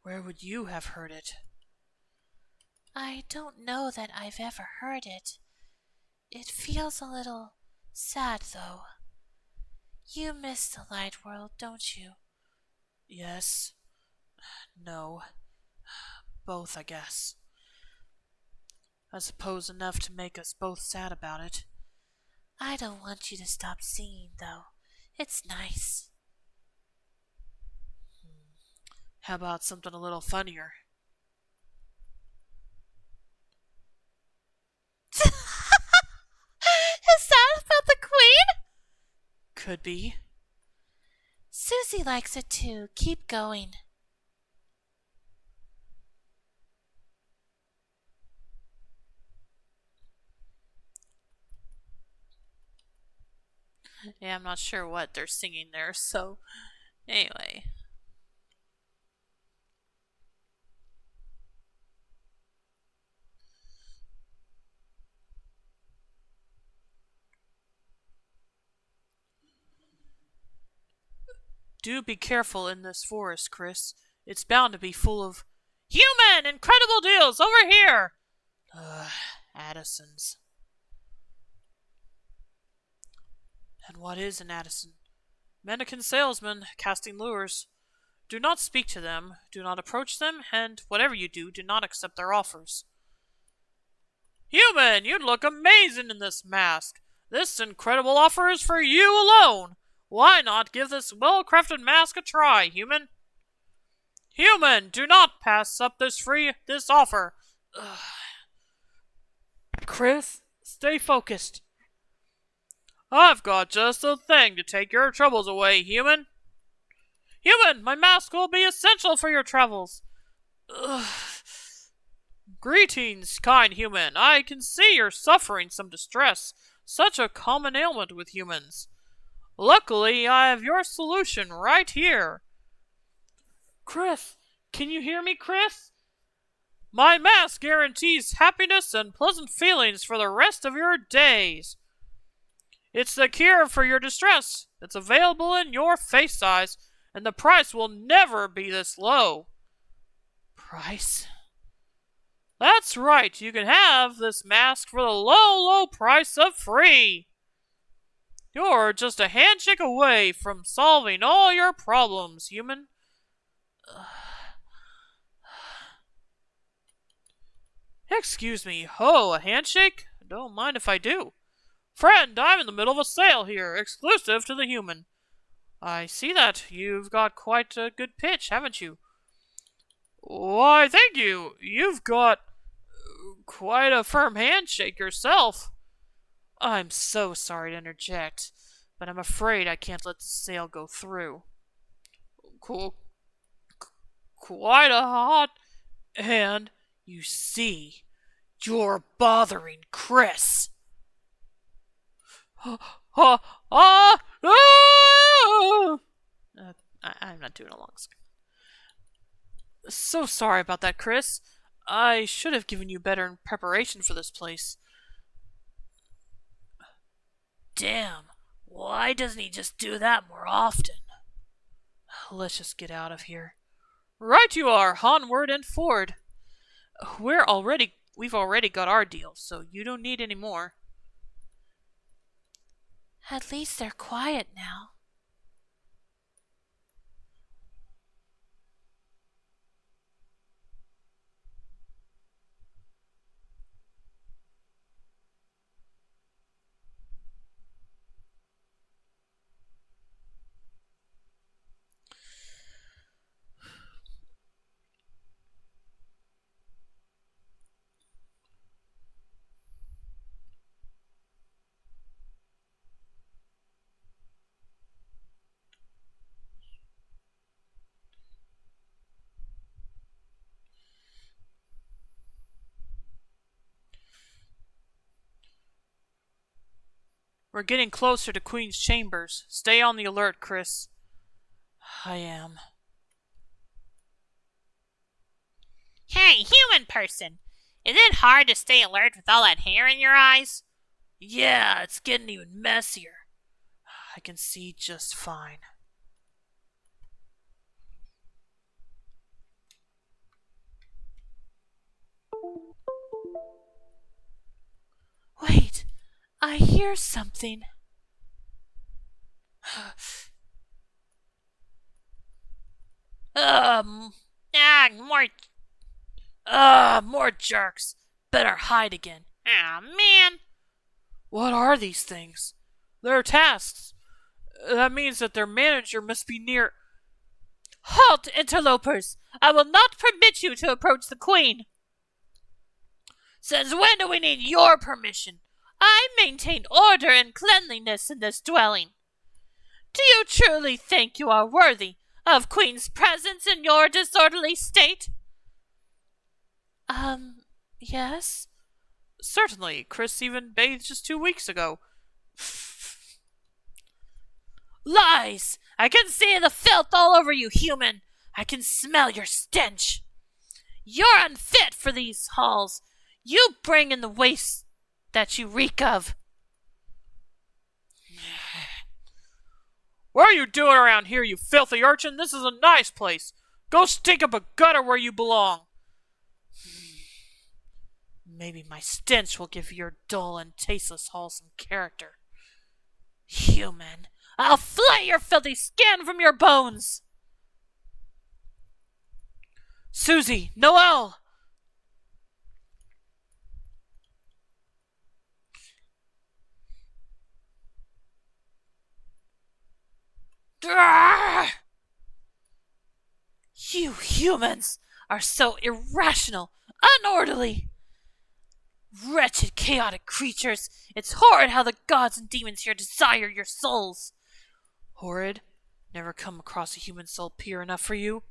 [SPEAKER 1] Where would you have heard it? I don't know that I've ever heard it. It feels a little sad, though. You miss the light world, don't you? Yes. No. Both, I guess. I suppose enough to make us both sad about it. I don't want you to stop singing, though. It's nice. How about something a little funnier? Is that about the Queen? Could be. Susie likes it too. Keep going. Yeah, I'm not sure what they're singing there, so anyway. Do be careful in this forest, Chris. It's bound to be full of human incredible deals over here. Addisons. And what is an Addison? Mannequin salesmen casting lures. Do not speak to them, do not approach them, and whatever you do, do not accept their offers. Human, you'd look amazing in this mask. This incredible offer is for you alone. Why not give this well-crafted mask a try, human? Human, do not pass up this offer. Ugh. Chris, stay focused. I've got just the thing to take your troubles away, human. Human, my mask will be essential for your travels. Ugh. Greetings, kind human. I can see you're suffering some distress. Such a common ailment with humans. Luckily, I have your solution right here. Chris, can you hear me, Chris? My mask guarantees happiness and pleasant feelings for the rest of your days. It's the cure for your distress. It's available in your face size, and the price will never be this low. Price? That's right, you can have this mask for the low price of free. You're just a handshake away from solving all your problems, human. Excuse me, a handshake? Don't mind if I do. Friend, I'm in the middle of a sale here, exclusive to the human. I see that. You've got quite a good pitch, haven't you? Why, thank you. You've got quite a firm handshake yourself. I'm so sorry to interject, but I'm afraid I can't let the sale go through. Cool. Quite a hot hand. You see, you're bothering Chris. I'm not doing a long screen. So sorry about that, Chris. I should have given you better preparation for this place. Damn, why doesn't he just do that more often? Let's just get out of here. Right you are, onward and forward. We've already got our deal, so you don't need any more. At least they're quiet now. We're getting closer to Queen's chambers. Stay on the alert, Chris. I am.
[SPEAKER 2] Hey, human person! Is it hard to stay alert with all that hair in your eyes?
[SPEAKER 1] Yeah, it's getting even messier. I can see just fine. Wait, I hear something. More jerks. Better hide again.
[SPEAKER 2] Aw, man.
[SPEAKER 1] What are these things? They're tasks. That means that their manager must be near.
[SPEAKER 2] Halt, interlopers! I will not permit you to approach the Queen.
[SPEAKER 1] Since when do we need your permission?
[SPEAKER 2] I maintain order and cleanliness in this dwelling. Do you truly think you are worthy of Queen's presence in your disorderly state?
[SPEAKER 1] Yes? Certainly. Chris even bathed just 2 weeks ago.
[SPEAKER 2] Lies! I can see the filth all over you, human. I can smell your stench. You're unfit for these halls. You bring in the waste that you reek of.
[SPEAKER 1] What are you doing around here, you filthy urchin? This is a nice place. Go stink up a gutter where you belong. Maybe my stench will give your dull and tasteless hall some character.
[SPEAKER 2] Human, I'll flay your filthy skin from your bones.
[SPEAKER 1] Susie, Noelle!
[SPEAKER 2] You humans are so irrational, unorderly. Wretched, chaotic creatures. It's horrid how the gods and demons here desire your souls.
[SPEAKER 1] Horrid? Never come across a human soul pure enough for you?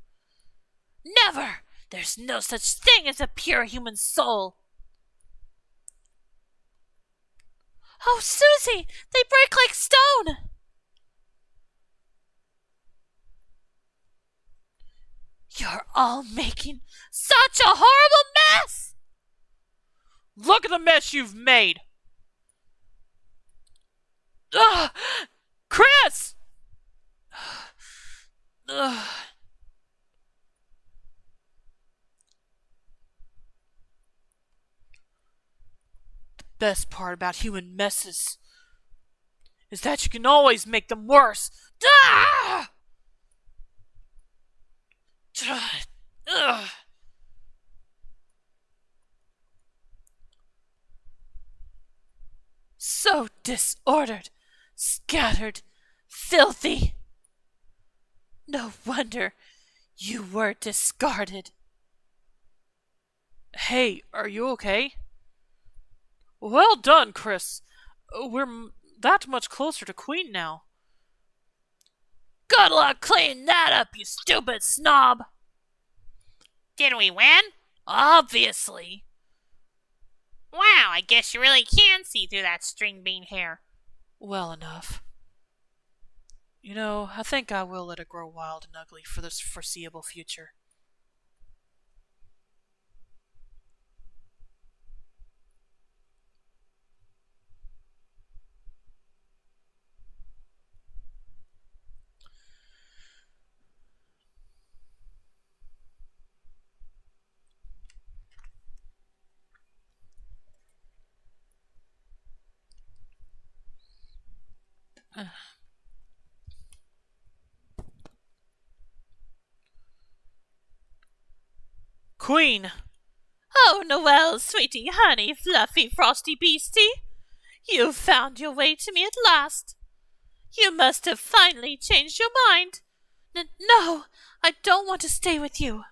[SPEAKER 2] Never! There's no such thing as a pure human soul. Oh, Susie! They break like stone! You're all making such a horrible mess!
[SPEAKER 1] Look at the mess you've made!
[SPEAKER 2] Ugh!
[SPEAKER 1] Chris! Ugh. The best part about human messes is that you can always make them worse.
[SPEAKER 2] Ah! Ugh. So disordered, scattered, filthy. No wonder you were discarded.
[SPEAKER 1] Hey, are you okay? Well done, Chris. We're that much closer to Queen now.
[SPEAKER 2] Good luck cleaning that up, you stupid snob. Did we win? Obviously. Wow, I guess you really can see through that string bean hair.
[SPEAKER 1] Well enough. You know, I think I will let it grow wild and ugly for this foreseeable future. Queen!
[SPEAKER 2] Oh, Noelle, sweetie, honey, fluffy, frosty beastie. You've found your way to me at last. You must have finally changed your mind. No, I don't want to stay with you.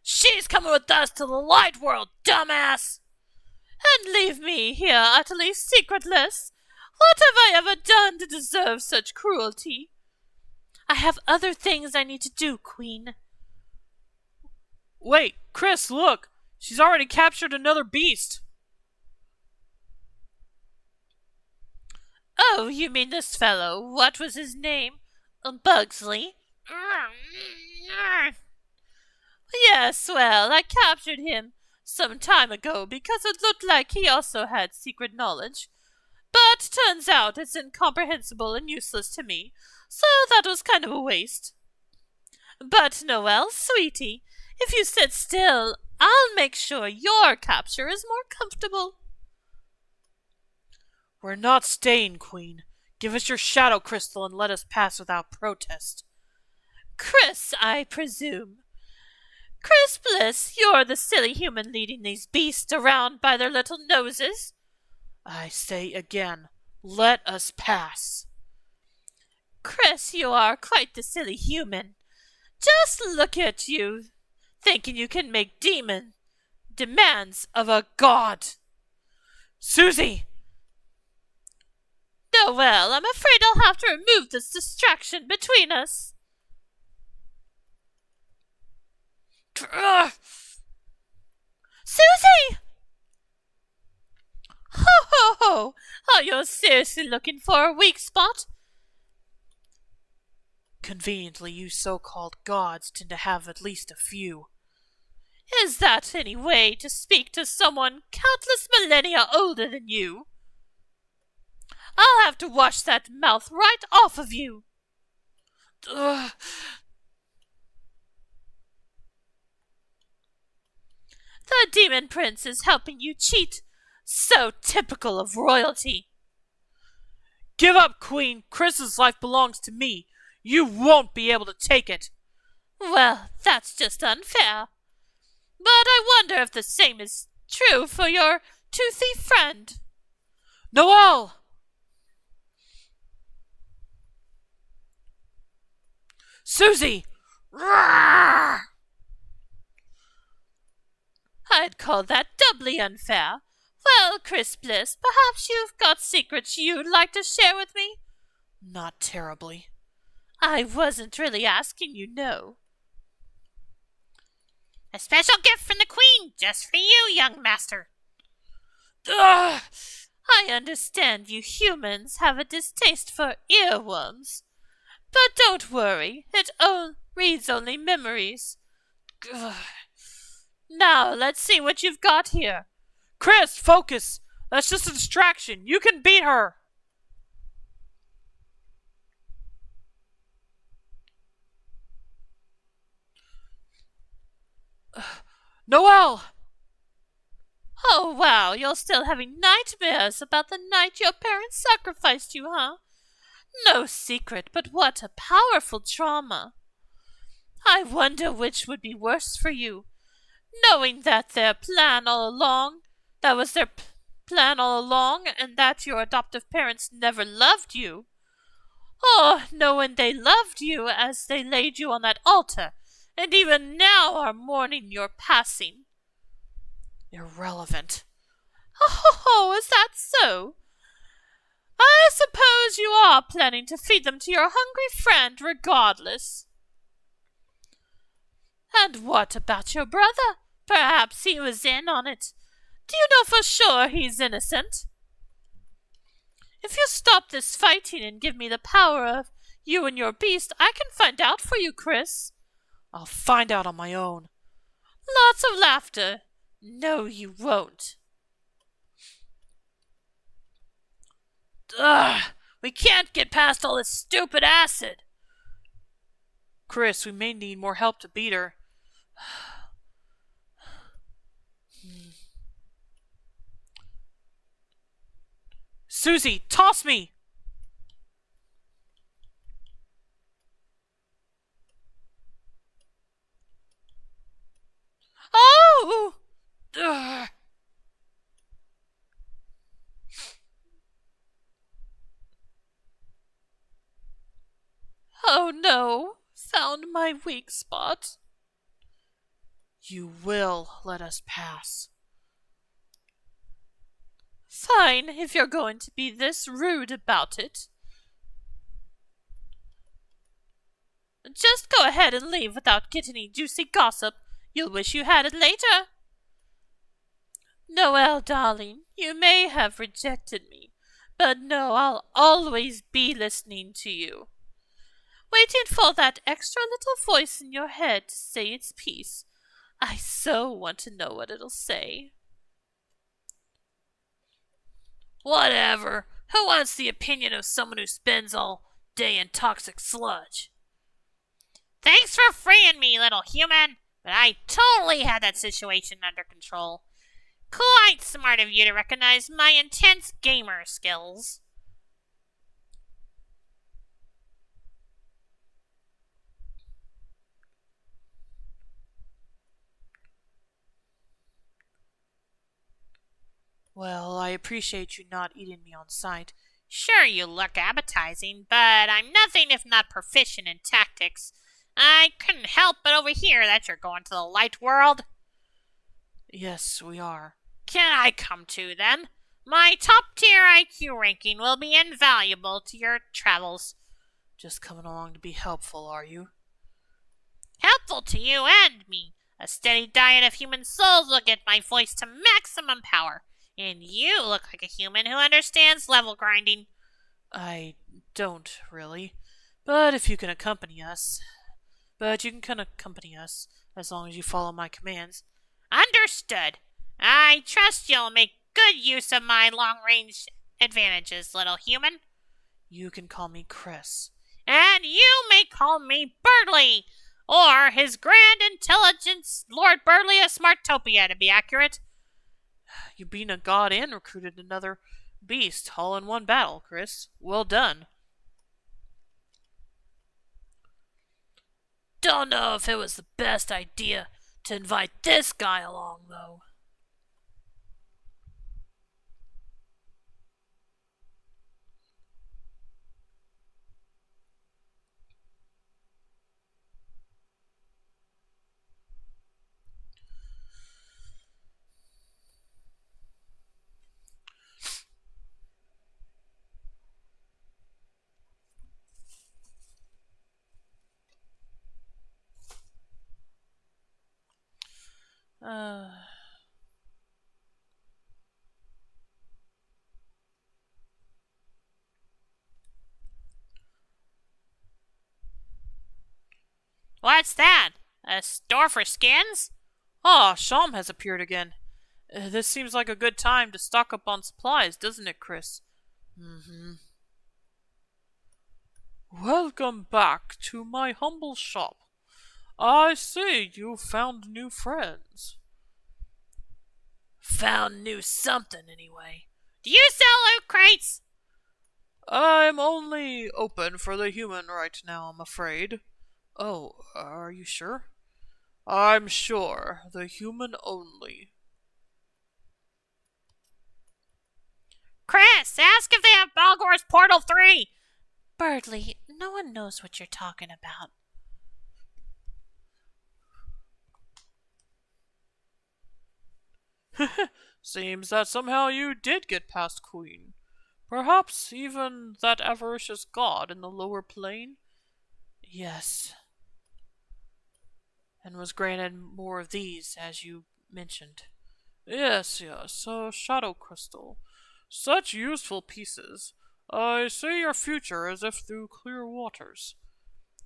[SPEAKER 2] She's coming with us to the light world, dumbass! And leave me here utterly secretless. What have I ever done to deserve such cruelty? I have other things I need to do, Queen.
[SPEAKER 1] Wait, Chris, look! She's already captured another beast! Oh, you mean this fellow. What was his name? Bugsley. Yes, well, I captured him some time ago because it looked like he also had secret knowledge. But turns out it's incomprehensible and useless to me, so that was kind of a waste. But, Noelle, sweetie, if you sit still, I'll make sure your capture is more comfortable.
[SPEAKER 3] We're not staying, Queen. Give us your shadow crystal and let us pass without protest.
[SPEAKER 1] Chris, I presume. Chris Bliss, you're the silly human leading these beasts around by their little noses.
[SPEAKER 3] I say again, let us pass.
[SPEAKER 1] Chris, you are quite the silly human. Just look at you, thinking you can make demands of a god.
[SPEAKER 3] Susie!
[SPEAKER 1] Oh, well, I'm afraid I'll have to remove this distraction between us. Susie! Ho, ho, ho! Are you seriously looking for a weak spot?
[SPEAKER 3] Conveniently, you so-called gods tend to have at least a few.
[SPEAKER 1] Is that any way to speak to someone countless millennia older than you? I'll have to wash that mouth right off of you.
[SPEAKER 3] Ugh.
[SPEAKER 1] The Demon Prince is helping you cheat. So typical of royalty.
[SPEAKER 3] Give up, Queen. Chris's life belongs to me. You won't be able to take it.
[SPEAKER 1] Well, that's just unfair. But I wonder if the same is true for your toothy friend.
[SPEAKER 3] Noelle! Susie!
[SPEAKER 1] Roar! I'd call that doubly unfair. Well, Chris Bliss, perhaps you've got secrets you'd like to share with me?
[SPEAKER 3] Not terribly.
[SPEAKER 1] I wasn't really asking you, no.
[SPEAKER 2] A special gift from the Queen, just for you, young master.
[SPEAKER 3] Ugh!
[SPEAKER 1] I understand you humans have a distaste for earworms. But don't worry, it reads only memories. Ugh. Now, let's see what you've got here.
[SPEAKER 3] Chris, focus! That's just a distraction. You can beat her! Noelle!
[SPEAKER 1] Oh, wow, you're still having nightmares about the night your parents sacrificed you, huh? No secret, but what a powerful trauma. I wonder which would be worse for you, knowing that was their plan all along, and that your adoptive parents never loved you, or knowing they loved you as they laid you on that altar, and even now are mourning your passing.
[SPEAKER 3] Irrelevant.
[SPEAKER 1] Oh, is that so? I suppose you are planning to feed them to your hungry friend regardless. And what about your brother? Perhaps he was in on it. Do you know for sure he's innocent? If you stop this fighting and give me the power of you and your beast, I can find out for you, Chris.
[SPEAKER 3] I'll find out on my own.
[SPEAKER 1] Lots of laughter. No, you won't.
[SPEAKER 3] Ugh! We can't get past all this stupid acid! Chris, we may need more help to beat her. Susie, toss me!
[SPEAKER 1] Oh!
[SPEAKER 3] Ugh.
[SPEAKER 1] Oh no, found my weak spot.
[SPEAKER 3] You will let us pass.
[SPEAKER 1] Fine, if you're going to be this rude about it. Just go ahead and leave without getting any juicy gossip. You'll wish you had it later. Noelle, darling, you may have rejected me, But no, I'll always be listening to you, waiting for that extra little voice in your head to say its piece. I so want to know what it'll say.
[SPEAKER 2] Whatever. Who wants the opinion of someone who spends all day in toxic sludge? Thanks for freeing me, little human, but I totally had that situation under control. Quite smart of you to recognize my intense gamer skills.
[SPEAKER 3] Well, I appreciate you not eating me on sight.
[SPEAKER 2] Sure, you look appetizing, but I'm nothing if not proficient in tactics. I couldn't help but overhear that you're going to the light world.
[SPEAKER 3] Yes, we are.
[SPEAKER 2] Can I come too, then? My top-tier IQ ranking will be invaluable to your travels.
[SPEAKER 3] Just coming along to be helpful, are you?
[SPEAKER 2] Helpful to you and me. A steady diet of human souls will get my voice to maximum power. And you look like a human who understands level grinding.
[SPEAKER 3] I don't, really. But if you can accompany us... But you can accompany us, as long as you follow my commands.
[SPEAKER 2] Understood. I trust you'll make good use of my long-range advantages, little human.
[SPEAKER 3] You can call me Chris.
[SPEAKER 2] And you may call me Birdly, or His Grand Intelligence Lord Birdly of Smartopia, to be accurate.
[SPEAKER 3] You being a god and recruited another beast all in one battle, Chris. Well done.
[SPEAKER 2] Don't know if it was the best idea to invite this guy along, though. What's that? A store for skins?
[SPEAKER 3] Ah, Sham has appeared again. This seems like a good time to stock up on supplies, doesn't it, Chris? Welcome back to my humble shop. I see you found new friends.
[SPEAKER 2] Found new something, anyway. Do you sell loot crates?
[SPEAKER 3] I'm only open for the human right now, I'm afraid. Oh, are you sure? I'm sure. The human only.
[SPEAKER 2] Chris, ask if they have Balgor's Portal 3. Birdly, no one knows what you're talking about.
[SPEAKER 3] Seems that somehow you did get past Queen. Perhaps even that avaricious god in the lower plane? Yes. And was granted more of these, as you mentioned. Yes, a shadow crystal. Such useful pieces. I see your future as if through clear waters.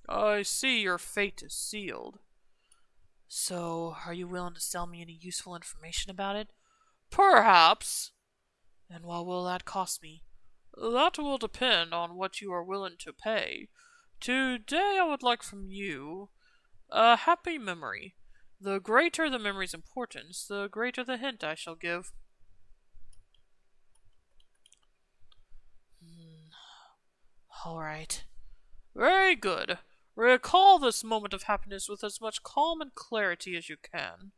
[SPEAKER 3] I see your fate is sealed. So, are you willing to sell me any useful information about it? Perhaps. And what will that cost me? That will depend on what you are willing to pay. Today I would like from you a happy memory. The greater the memory's importance, the greater the hint I shall give. All right. Very good. Recall this moment of happiness with as much calm and clarity as you can,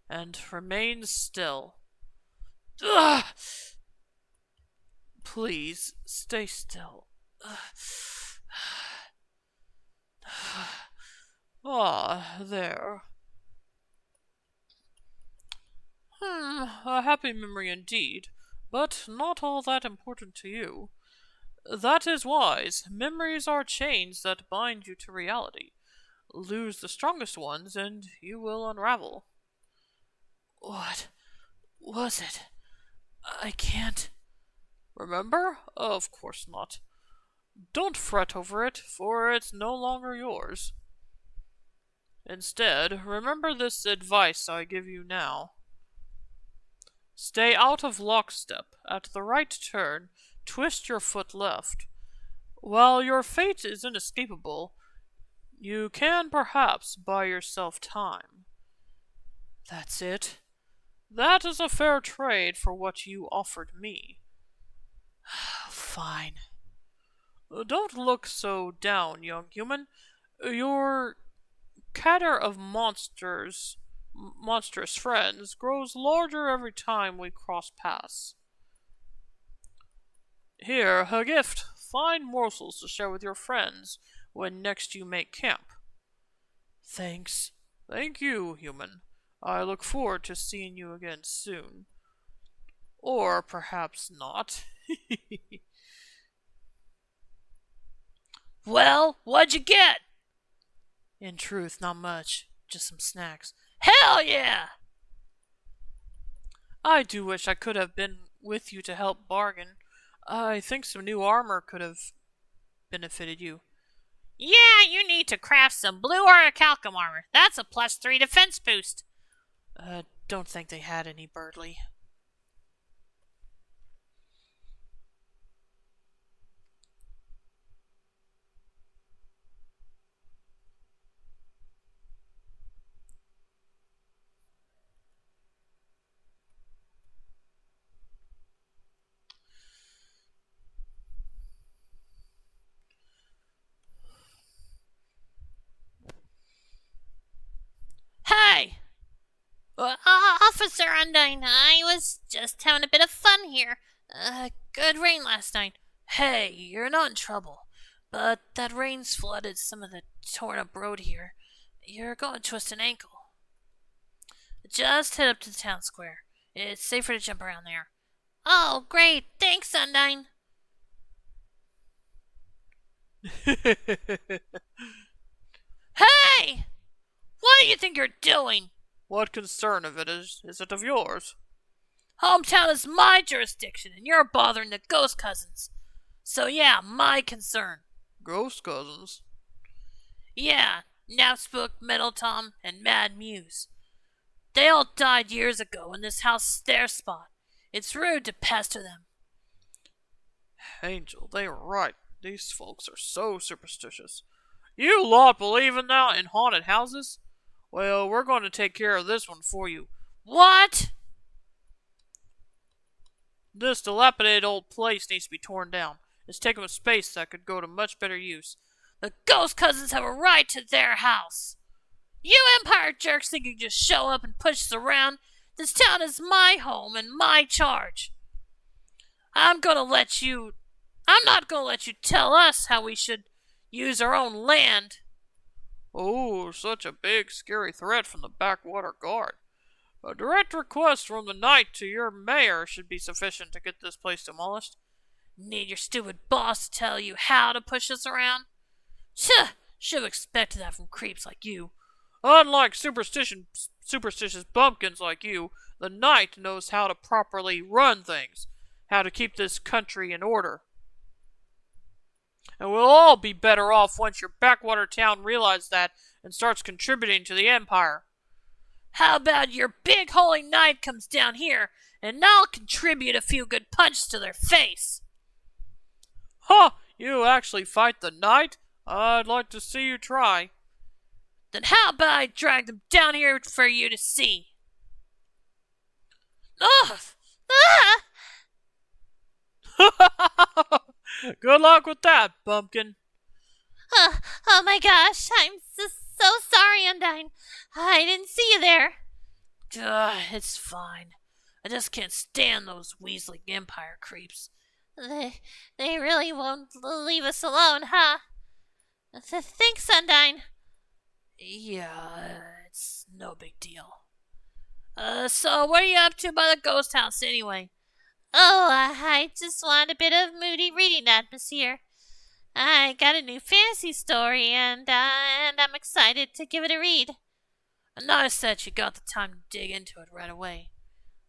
[SPEAKER 3] and remain still. Ugh! Please, stay still. Ah, there. A happy memory indeed, but not all that important to you. That is wise. Memories are chains that bind you to reality. Lose the strongest ones, and you will unravel. What was it? I can't. Remember? Of course not. Don't fret over it, for it's no longer yours. Instead, remember this advice I give you now. Stay out of lockstep. At the right turn, twist your foot left. While your fate is inescapable, you can perhaps buy yourself time. That's it. That is a fair trade for what you offered me.
[SPEAKER 1] Fine.
[SPEAKER 3] Don't look so down, young human. Your cater of monstrous friends grows larger every time we cross paths. Here, a gift. Fine morsels to share with your friends when next you make camp.
[SPEAKER 1] Thanks.
[SPEAKER 3] Thank you, human. I look forward to seeing you again soon. Or perhaps not.
[SPEAKER 2] Well, what'd you get?
[SPEAKER 1] In truth, not much. Just some snacks.
[SPEAKER 2] Hell yeah!
[SPEAKER 1] I do wish I could have been with you to help bargain. I think some new armor could have benefited you.
[SPEAKER 2] Yeah, you need to craft some blue orichalcum armor. That's a +3 defense boost.
[SPEAKER 1] Don't think they had any, Birdly.
[SPEAKER 2] Hey! Officer Undyne, I was just having a bit of fun here. Good rain last night.
[SPEAKER 1] Hey, you're not in trouble. But that rain's flooded some of the torn up road here. You're going to twist an ankle. Just head up to the town square. It's safer to jump around there.
[SPEAKER 2] Oh, great. Thanks, Undyne. Hey! What do you think you're doing?
[SPEAKER 3] What concern of it is it of yours?
[SPEAKER 2] Hometown is my jurisdiction, and you're bothering the ghost cousins. So yeah, my concern.
[SPEAKER 3] Ghost cousins?
[SPEAKER 2] Yeah, Napsbook, Metal Tom, and Mad Muse. They all died years ago, and this house is their spot. It's rude to pester them.
[SPEAKER 3] Angel, they were right. These folks are so superstitious. You lot believe in that in haunted houses? Well, we're going to take care of this one for you.
[SPEAKER 2] What?
[SPEAKER 3] This dilapidated old place needs to be torn down. It's taking up space that could go to much better use.
[SPEAKER 2] The ghost cousins have a right to their house. You Empire jerks think you can just show up and push us around? This town is my home and my charge. I'm not gonna let you tell us how we should use our own land.
[SPEAKER 3] Oh, such a big, scary threat from the backwater guard. A direct request from the knight to your mayor should be sufficient to get this place demolished.
[SPEAKER 2] Need your stupid boss to tell you how to push us around? Should have expected that from creeps like you.
[SPEAKER 3] Unlike superstitious bumpkins like you, the knight knows how to properly run things, how to keep this country in order. And we'll all be better off once your backwater town realizes that and starts contributing to the Empire.
[SPEAKER 2] How about your big holy knight comes down here, and I'll contribute a few good punches to their face?
[SPEAKER 3] Huh! You actually fight the knight? I'd like to see you try.
[SPEAKER 2] Then how about I drag them down here for you to see? Ugh! Ah!
[SPEAKER 3] Good luck with that, bumpkin.
[SPEAKER 2] Oh my gosh, I'm so sorry, Undyne. I didn't see you there.
[SPEAKER 1] It's fine. I just can't stand those Weasley Empire creeps.
[SPEAKER 2] They really won't leave us alone, huh? Thanks, Undyne.
[SPEAKER 1] Yeah, it's no big deal.
[SPEAKER 2] So what are you up to by the ghost house anyway? Oh, I just want a bit of moody reading atmosphere. I got a new fantasy story, and I'm excited to give it a read.
[SPEAKER 1] Nice that you got the time to dig into it right away.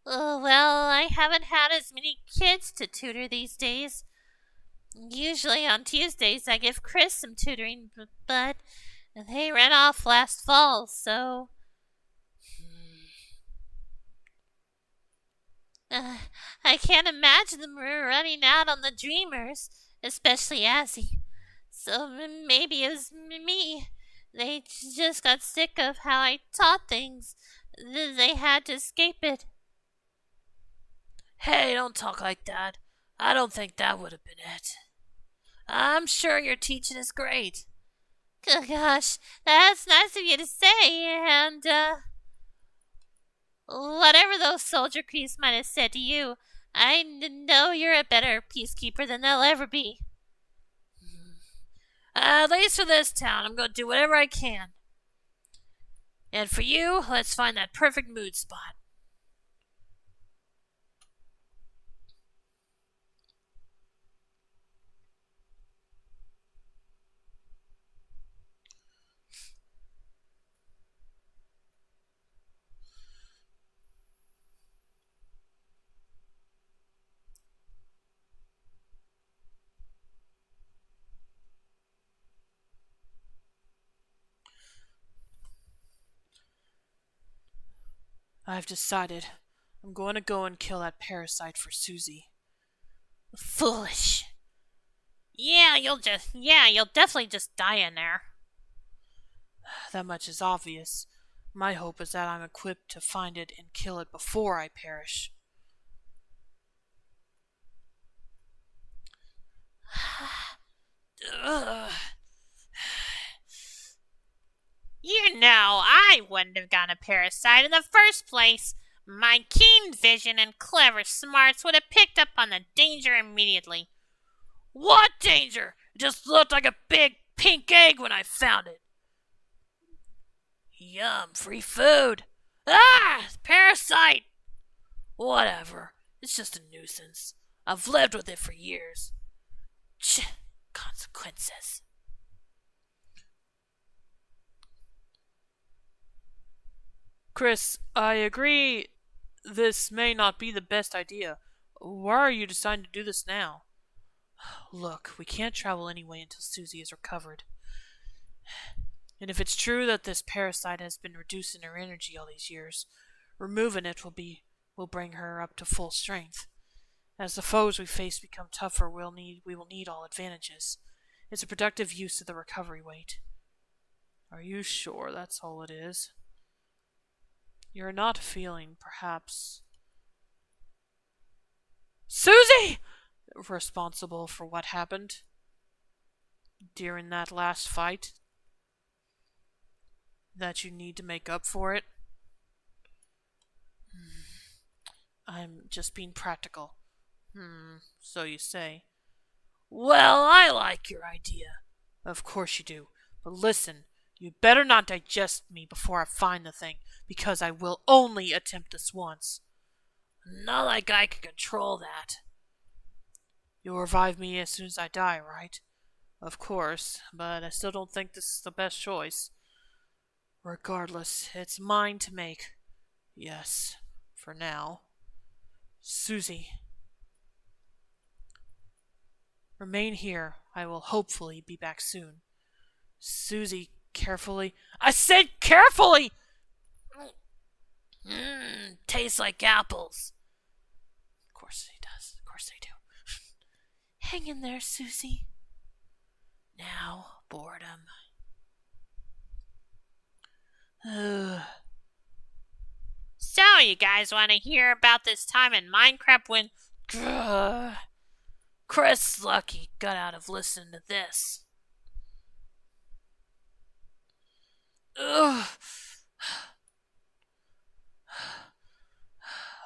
[SPEAKER 2] Oh, well, I I haven't had as many kids to tutor these days. Usually on Tuesdays I give Chris some tutoring, but they ran off last fall, so... I can't imagine them running out on the dreamers, especially Azzy. So maybe it was me. They just got sick of how I taught things. They had to escape it.
[SPEAKER 3] Hey, don't talk like that. I don't think that would have been it. I'm sure your teaching is great.
[SPEAKER 2] Gosh, that's nice of you to say, and, whatever those soldier creeps might have said to you, I know you're a better peacekeeper than they'll ever be.
[SPEAKER 3] At least for this town, I'm going to do whatever I can. And for you, let's find that perfect mood spot. I've decided. I'm going to go and kill that parasite for Susie.
[SPEAKER 2] Foolish. Yeah, you'll definitely just die in there.
[SPEAKER 3] That much is obvious. My hope is that I'm equipped to find it and kill it before I perish.
[SPEAKER 2] You know, I wouldn't have gotten a parasite in the first place. My keen vision and clever smarts would have picked up on the danger immediately.
[SPEAKER 3] What danger? It just looked like a big pink egg when I found it. Yum, free food. Ah, parasite! Whatever. It's just a nuisance. I've lived with it for years. Consequences. Chris, I agree this may not be the best idea. Why are you deciding to do this now? Look, we can't travel anyway until Susie is recovered. And if it's true that this parasite has been reducing her energy all these years, removing it will bring her up to full strength. As the foes we face become tougher, we will need all advantages. It's a productive use of the recovery weight. Are you sure that's all it is? You're not feeling, perhaps, Susie! Responsible for what happened during that last fight? That you need to make up for it? I'm just being practical. So you say. Well, I like your idea. Of course you do. But listen, you better not digest me before I find the thing, because I will only attempt this once. Not like I can control that. You'll revive me as soon as I die, right? Of course, but I still don't think this is the best choice. Regardless, it's mine to make. Yes, for now. Susie. Remain here. I will hopefully be back soon. Susie, carefully. I said carefully! Tastes like apples. Of course he does. Of course they do.
[SPEAKER 2] Hang in there, Susie.
[SPEAKER 3] Now, boredom.
[SPEAKER 2] So, you guys want to hear about this time in Minecraft when
[SPEAKER 3] Chris Lucky got out of listening to this.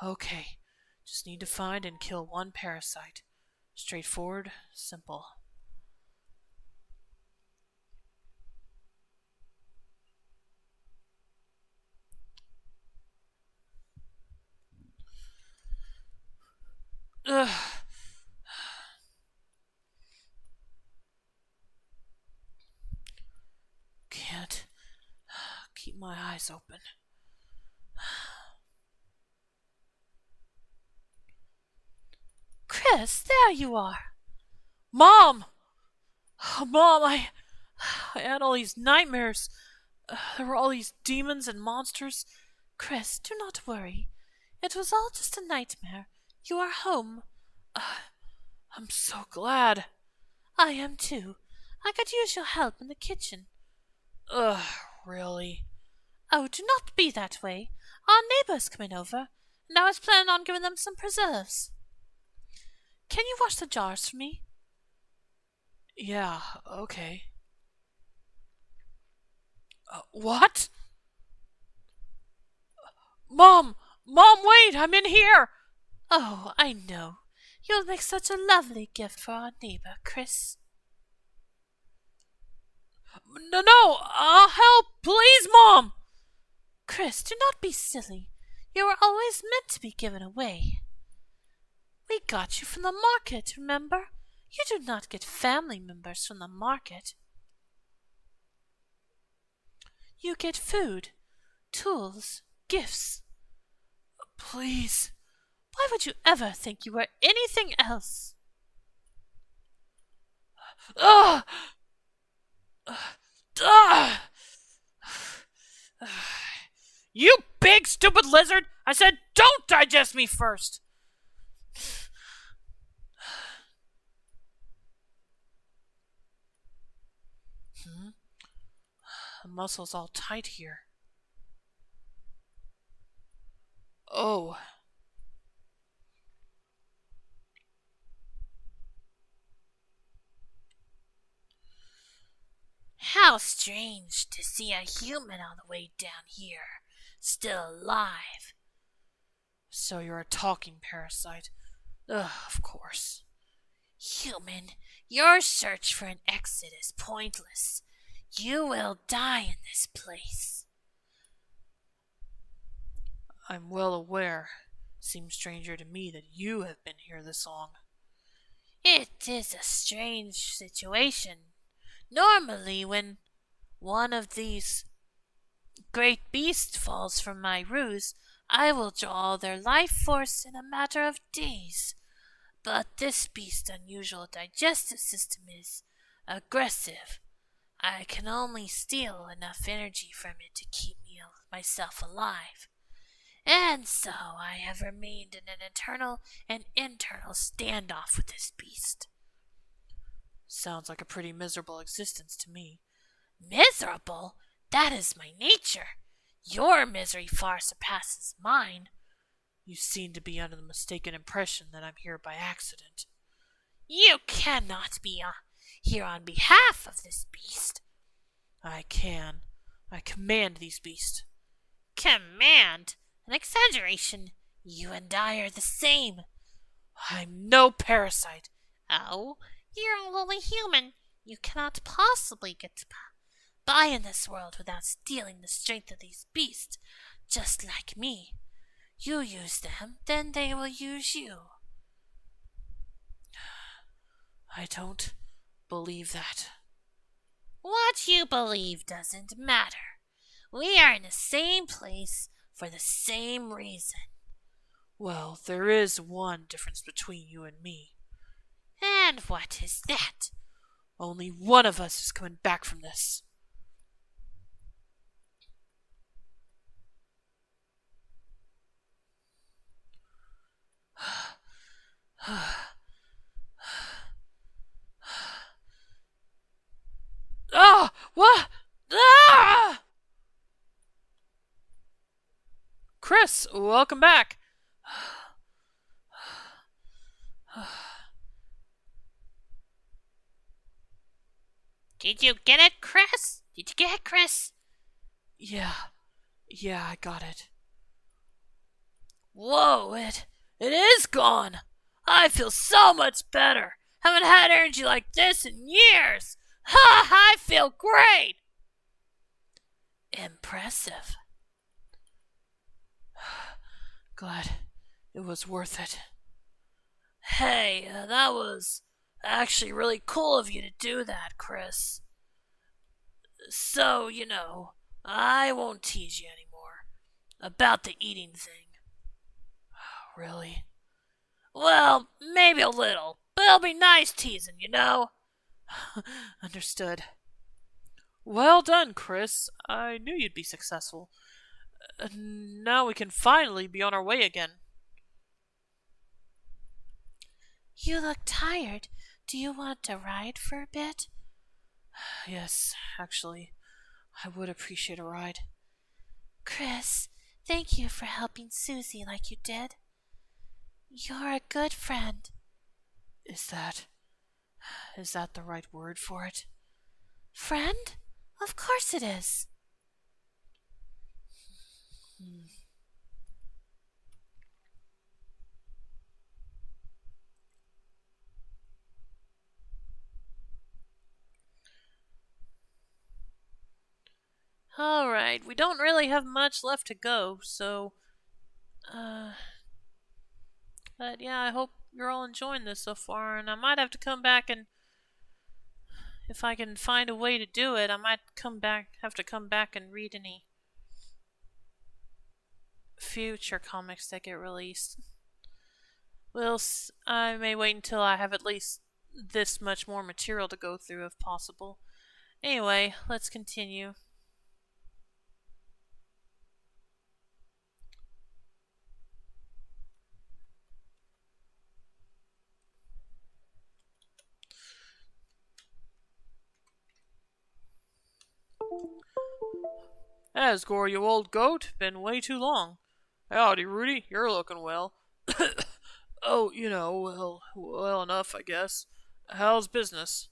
[SPEAKER 3] Okay, just need to find and kill one parasite. Straightforward, simple. Can't keep my eyes open.
[SPEAKER 1] Chris, there you are.
[SPEAKER 3] Mom! Mom, I had all these nightmares. There were all these demons and monsters.
[SPEAKER 1] Chris, do not worry. It was all just a nightmare. You are home.
[SPEAKER 3] I'm so glad.
[SPEAKER 1] I am too. I could use your help in the kitchen.
[SPEAKER 3] Ugh, really?
[SPEAKER 1] Oh, do not be that way. Our neighbor's coming over, and I was planning on giving them some preserves. Can you wash the jars for me?
[SPEAKER 3] Yeah, okay. What? Mom! Mom, wait! I'm in here!
[SPEAKER 1] Oh, I know. You'll make such a lovely gift for our neighbor, Chris.
[SPEAKER 3] No! I'll help! Please, Mom!
[SPEAKER 1] Chris, do not be silly. You were always meant to be given away. We got you from the market, remember? You do not get family members from the market. You get food, tools, gifts.
[SPEAKER 3] Please.
[SPEAKER 1] Why would you ever think you were anything else?
[SPEAKER 3] Ugh! You big stupid lizard! I said don't digest me first! The muscle's all tight here. Oh.
[SPEAKER 2] How strange to see a human on the way down here, still alive.
[SPEAKER 3] So you're a talking parasite. Ugh, of course.
[SPEAKER 2] Human, your search for an exit is pointless. You will die in this place.
[SPEAKER 3] I'm well aware. Seems stranger to me that you have been here this long.
[SPEAKER 2] It is a strange situation. Normally, when one of these great beasts falls from my ruse, I will draw their life force in a matter of days. But this beast's unusual digestive system is aggressive. I can only steal enough energy from it to keep myself alive. And so I have remained in an internal standoff with this beast.
[SPEAKER 3] Sounds like a pretty miserable existence to me.
[SPEAKER 2] Miserable? That is my nature. Your misery far surpasses mine.
[SPEAKER 3] You seem to be under the mistaken impression that I'm here by accident.
[SPEAKER 2] You cannot be here on behalf of this beast.
[SPEAKER 3] I can. I command these beasts.
[SPEAKER 2] Command? An exaggeration. You and I are the same.
[SPEAKER 3] I'm no parasite.
[SPEAKER 2] Oh, you're a lowly human. You cannot possibly get by in this world without stealing the strength of these beasts, just like me. You use them, then they will use you.
[SPEAKER 3] I don't believe that.
[SPEAKER 2] What you believe doesn't matter. We are in the same place for the same reason.
[SPEAKER 3] Well, there is one difference between you and me.
[SPEAKER 2] And what is that?
[SPEAKER 3] Only one of us is coming back from this. Ah! What? Ah! Chris, welcome back.
[SPEAKER 2] Did you get it, Chris? Did you get it, Chris?
[SPEAKER 3] Yeah, I got it.
[SPEAKER 2] Whoa, it is gone. I feel so much better. Haven't had energy like this in years. Ha! I feel great.
[SPEAKER 1] Impressive.
[SPEAKER 3] Glad it was worth it.
[SPEAKER 2] Hey, that was actually really cool of you to do that, Chris. So, I won't tease you anymore about the eating thing.
[SPEAKER 3] Really?
[SPEAKER 2] Well, maybe a little, but it'll be nice teasing, you know?
[SPEAKER 1] Understood. Well done, Chris. I knew you'd be successful. Now we can finally be on our way again.
[SPEAKER 2] You look tired. Do you want to ride for a bit?
[SPEAKER 1] Yes, actually, I would appreciate a ride.
[SPEAKER 2] Chris, thank you for helping Susie like you did. You're a good friend.
[SPEAKER 1] Is that the right word for it?
[SPEAKER 2] Friend? Of course it is.
[SPEAKER 1] Alright, we don't really have much left to go, so but yeah, I hope you're all enjoying this so far, and I might have to come back and if I can find a way to do it, I might have to come back and read any future comics that get released. I may wait until I have at least this much more material to go through if possible. Anyway, let's continue. Asgore, you old goat, been way too long. Howdy, Rudy, you're looking well. Oh, well enough, I guess. How's business?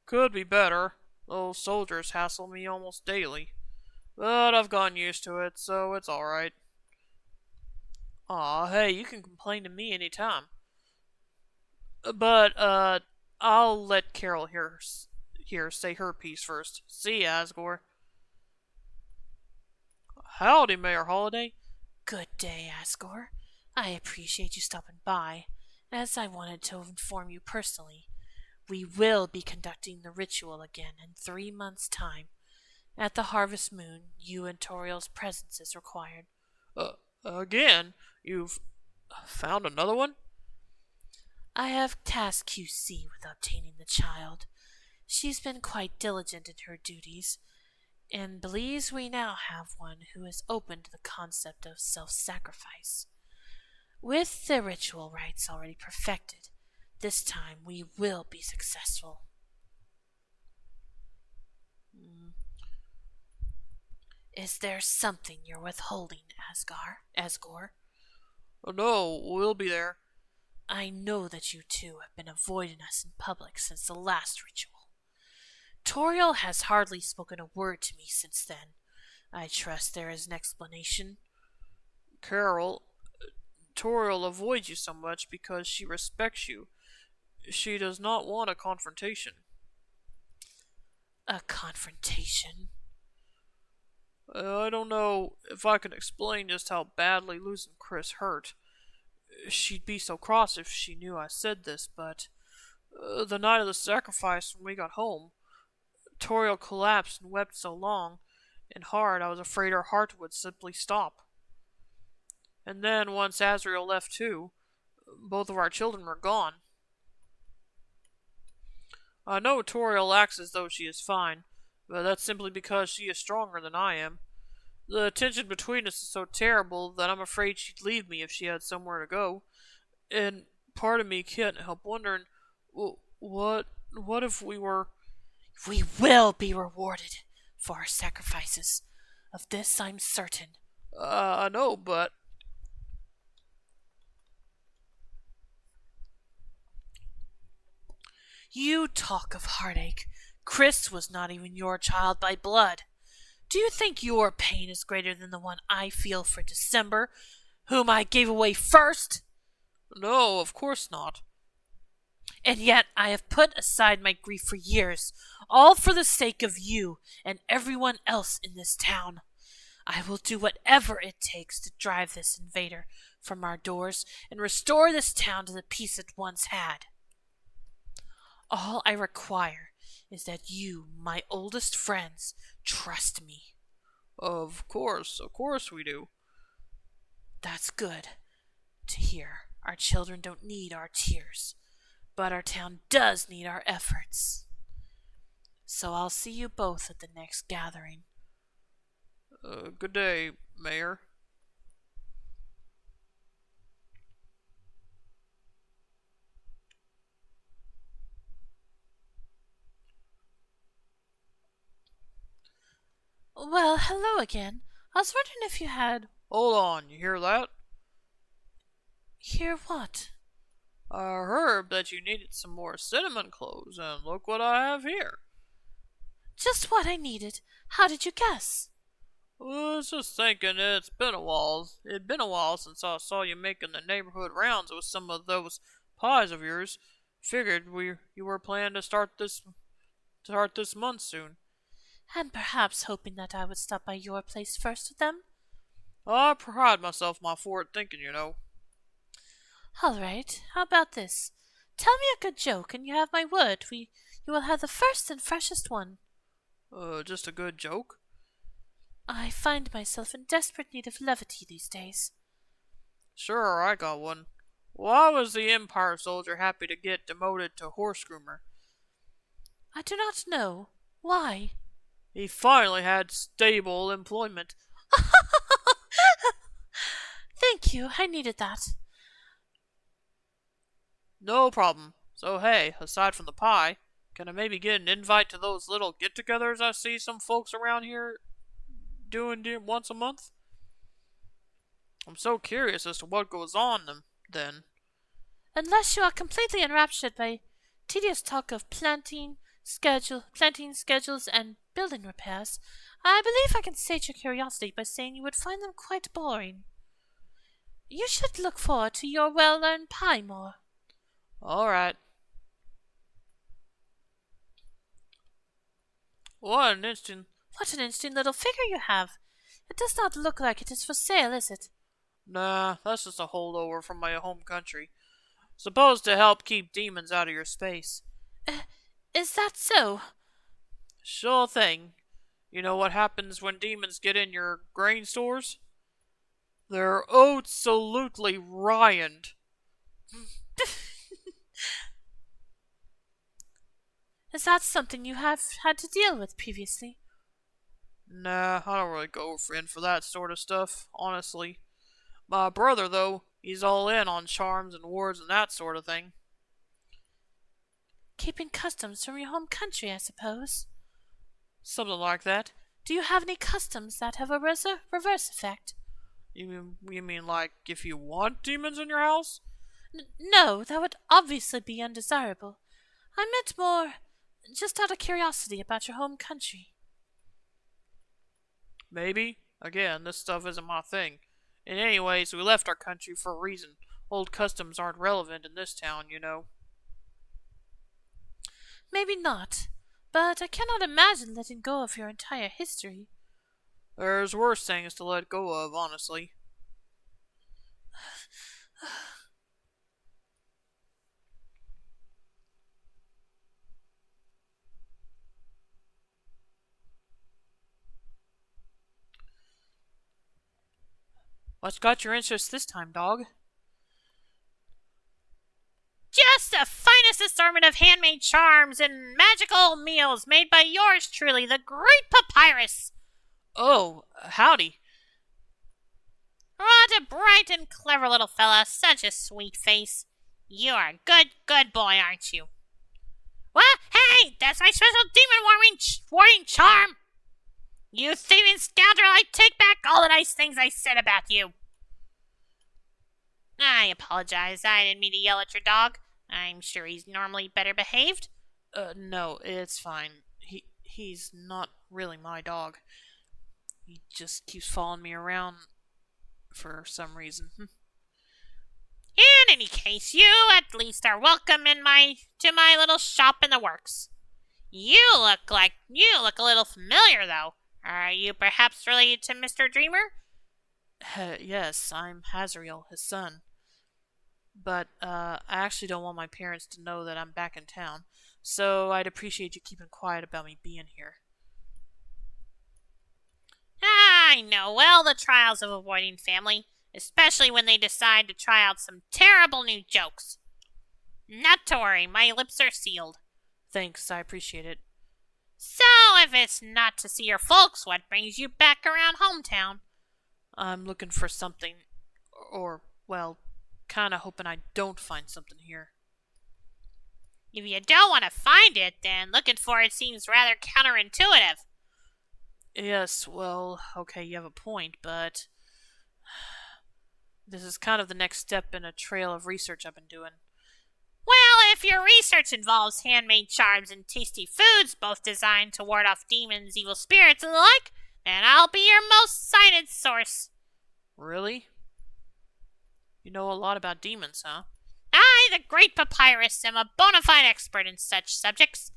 [SPEAKER 1] Could be better. Those soldiers hassle me almost daily. But I've gotten used to it, so it's alright. Aw, hey, you can complain to me anytime. But, I'll let Carol here say her piece first. See ya, Asgore. Howdy, Mayor Holiday.
[SPEAKER 2] Good day, Asgore. I appreciate you stopping by. As I wanted to inform you personally, we will be conducting the ritual again in 3 months' time. At the Harvest Moon, you and Toriel's presence is required.
[SPEAKER 1] Again? You've found another one?
[SPEAKER 2] I have tasked QC with obtaining the child. She's been quite diligent in her duties, and believes we now have one who is open to the concept of self-sacrifice. With the ritual rites already perfected, this time we will be successful. Is there something you're withholding, Asgore?
[SPEAKER 1] No, we'll be there.
[SPEAKER 2] I know that you two have been avoiding us in public since the last ritual. Toriel has hardly spoken a word to me since then. I trust there is an explanation.
[SPEAKER 1] Carol, Toriel avoids you so much because she respects you. She does not want a confrontation.
[SPEAKER 2] A confrontation?
[SPEAKER 1] I don't know if I can explain just how badly losing Chris hurt. She'd be so cross if she knew I said this, but the night of the sacrifice when we got home, Toriel collapsed and wept so long and hard I was afraid her heart would simply stop. And then, once Azrael left too, both of our children were gone. I know Toriel acts as though she is fine, but that's simply because she is stronger than I am. The tension between us is so terrible that I'm afraid she'd leave me if she had somewhere to go. And part of me can't help wondering, what if we were...
[SPEAKER 2] We will be rewarded for our sacrifices. Of this I'm certain.
[SPEAKER 1] I know, but...
[SPEAKER 2] You talk of heartache. Chris was not even your child by blood. Do you think your pain is greater than the one I feel for December, whom I gave away first?
[SPEAKER 1] No, of course not.
[SPEAKER 2] And yet I have put aside my grief for years, all for the sake of you and everyone else in this town. I will do whatever it takes to drive this invader from our doors and restore this town to the peace it once had. All I require is that you, my oldest friends, trust me.
[SPEAKER 1] Of course we do.
[SPEAKER 2] That's good to hear.
[SPEAKER 1] Our children don't need our tears, but our town does need our efforts. So I'll see you both at the next gathering.
[SPEAKER 3] Good day, Mayor.
[SPEAKER 1] Well, hello again. I was wondering if you had...
[SPEAKER 3] Hold on, you hear that?
[SPEAKER 1] Hear what?
[SPEAKER 3] I heard that you needed some more cinnamon cloves, and look what I have here.
[SPEAKER 1] Just what I needed. How did you guess?
[SPEAKER 3] I was just thinking it's been a while. It'd been a while since I saw you making the neighborhood rounds with some of those pies of yours. Figured you were planning to start this month soon.
[SPEAKER 1] And perhaps hoping that I would stop by your place first with them?
[SPEAKER 3] I pride myself on my forward thinking, you know.
[SPEAKER 1] All right. How about this? Tell me a good joke, and you have my word. You will have the first and freshest one.
[SPEAKER 3] Just a good joke?
[SPEAKER 1] I find myself in desperate need of levity these days.
[SPEAKER 3] Sure, I got one. Why was the Empire soldier happy to get demoted to horse groomer?
[SPEAKER 1] I do not know. Why?
[SPEAKER 3] He finally had stable employment.
[SPEAKER 1] Thank you. I needed that.
[SPEAKER 3] No problem. So hey, aside from the pie, can I maybe get an invite to those little get-togethers I see some folks around here doing once a month? I'm so curious as to what goes on them then.
[SPEAKER 1] Unless you are completely enraptured by tedious talk of planting schedules, and building repairs, I believe I can sate your curiosity by saying you would find them quite boring. You should look forward to your well-earned pie more.
[SPEAKER 3] All right. What an
[SPEAKER 1] interesting little figure you have. It does not look like it is for sale, is it?
[SPEAKER 3] Nah, that's just a holdover from my home country. Supposed to help keep demons out of your space.
[SPEAKER 1] Is that so?
[SPEAKER 3] Sure thing. You know what happens when demons get in your grain stores? They're absolutely riot.
[SPEAKER 1] Is that something you have had to deal with previously?
[SPEAKER 3] Nah, I don't really go in for that sort of stuff, honestly. My brother, though, he's all in on charms and wards and that sort of thing.
[SPEAKER 1] Keeping customs from your home country, I suppose.
[SPEAKER 3] Something like that.
[SPEAKER 1] Do you have any customs that have a reverse effect?
[SPEAKER 3] You mean like if you want demons in your house?
[SPEAKER 1] No, that would obviously be undesirable. I meant more just out of curiosity about your home country.
[SPEAKER 3] Maybe. Again, this stuff isn't my thing. And anyways, we left our country for a reason. Old customs aren't relevant in this town, you know.
[SPEAKER 1] Maybe not, but I cannot imagine letting go of your entire history.
[SPEAKER 3] There's worse things to let go of, honestly. What's got your interest this time, dog?
[SPEAKER 2] Just the finest assortment of handmade charms and magical meals made by yours truly, the Great Papyrus.
[SPEAKER 3] Oh, howdy.
[SPEAKER 2] What a bright and clever little fella, such a sweet face. You are a good boy, aren't you? Well, hey, that's my special demon warning charm. You thieving scoundrel, I take back all the nice things I said about you. I apologize, I didn't mean to yell at your dog. I'm sure he's normally better behaved.
[SPEAKER 3] No, it's fine. He's not really my dog. He just keeps following me around for some reason.
[SPEAKER 2] In any case, you at least are welcome to my little shop in the works. You look a little familiar, though. Are you perhaps related to Mr. Dreamer?
[SPEAKER 3] Yes, I'm Hazriel, his son. But, I actually don't want my parents to know that I'm back in town, so I'd appreciate you keeping quiet about me being here.
[SPEAKER 2] I know well the trials of avoiding family. especially when they decide to try out some terrible new jokes. Not to worry, my lips are sealed.
[SPEAKER 3] Thanks, I appreciate it.
[SPEAKER 2] So, if it's not to see your folks, what brings you back around hometown?
[SPEAKER 3] I'm looking for something, or, well, kinda hoping I don't find something here.
[SPEAKER 2] If you don't want to find it, then looking for it seems rather counterintuitive.
[SPEAKER 3] Yes, well, okay, you have a point, but this is kind of the next step in a trail of research I've been doing.
[SPEAKER 2] Well, if your research involves handmade charms and tasty foods, both designed to ward off demons, evil spirits, and the like, then I'll be your most cited source.
[SPEAKER 3] Really? You know a lot about demons, huh?
[SPEAKER 2] I, the great Papyrus, am a bona fide expert in such subjects.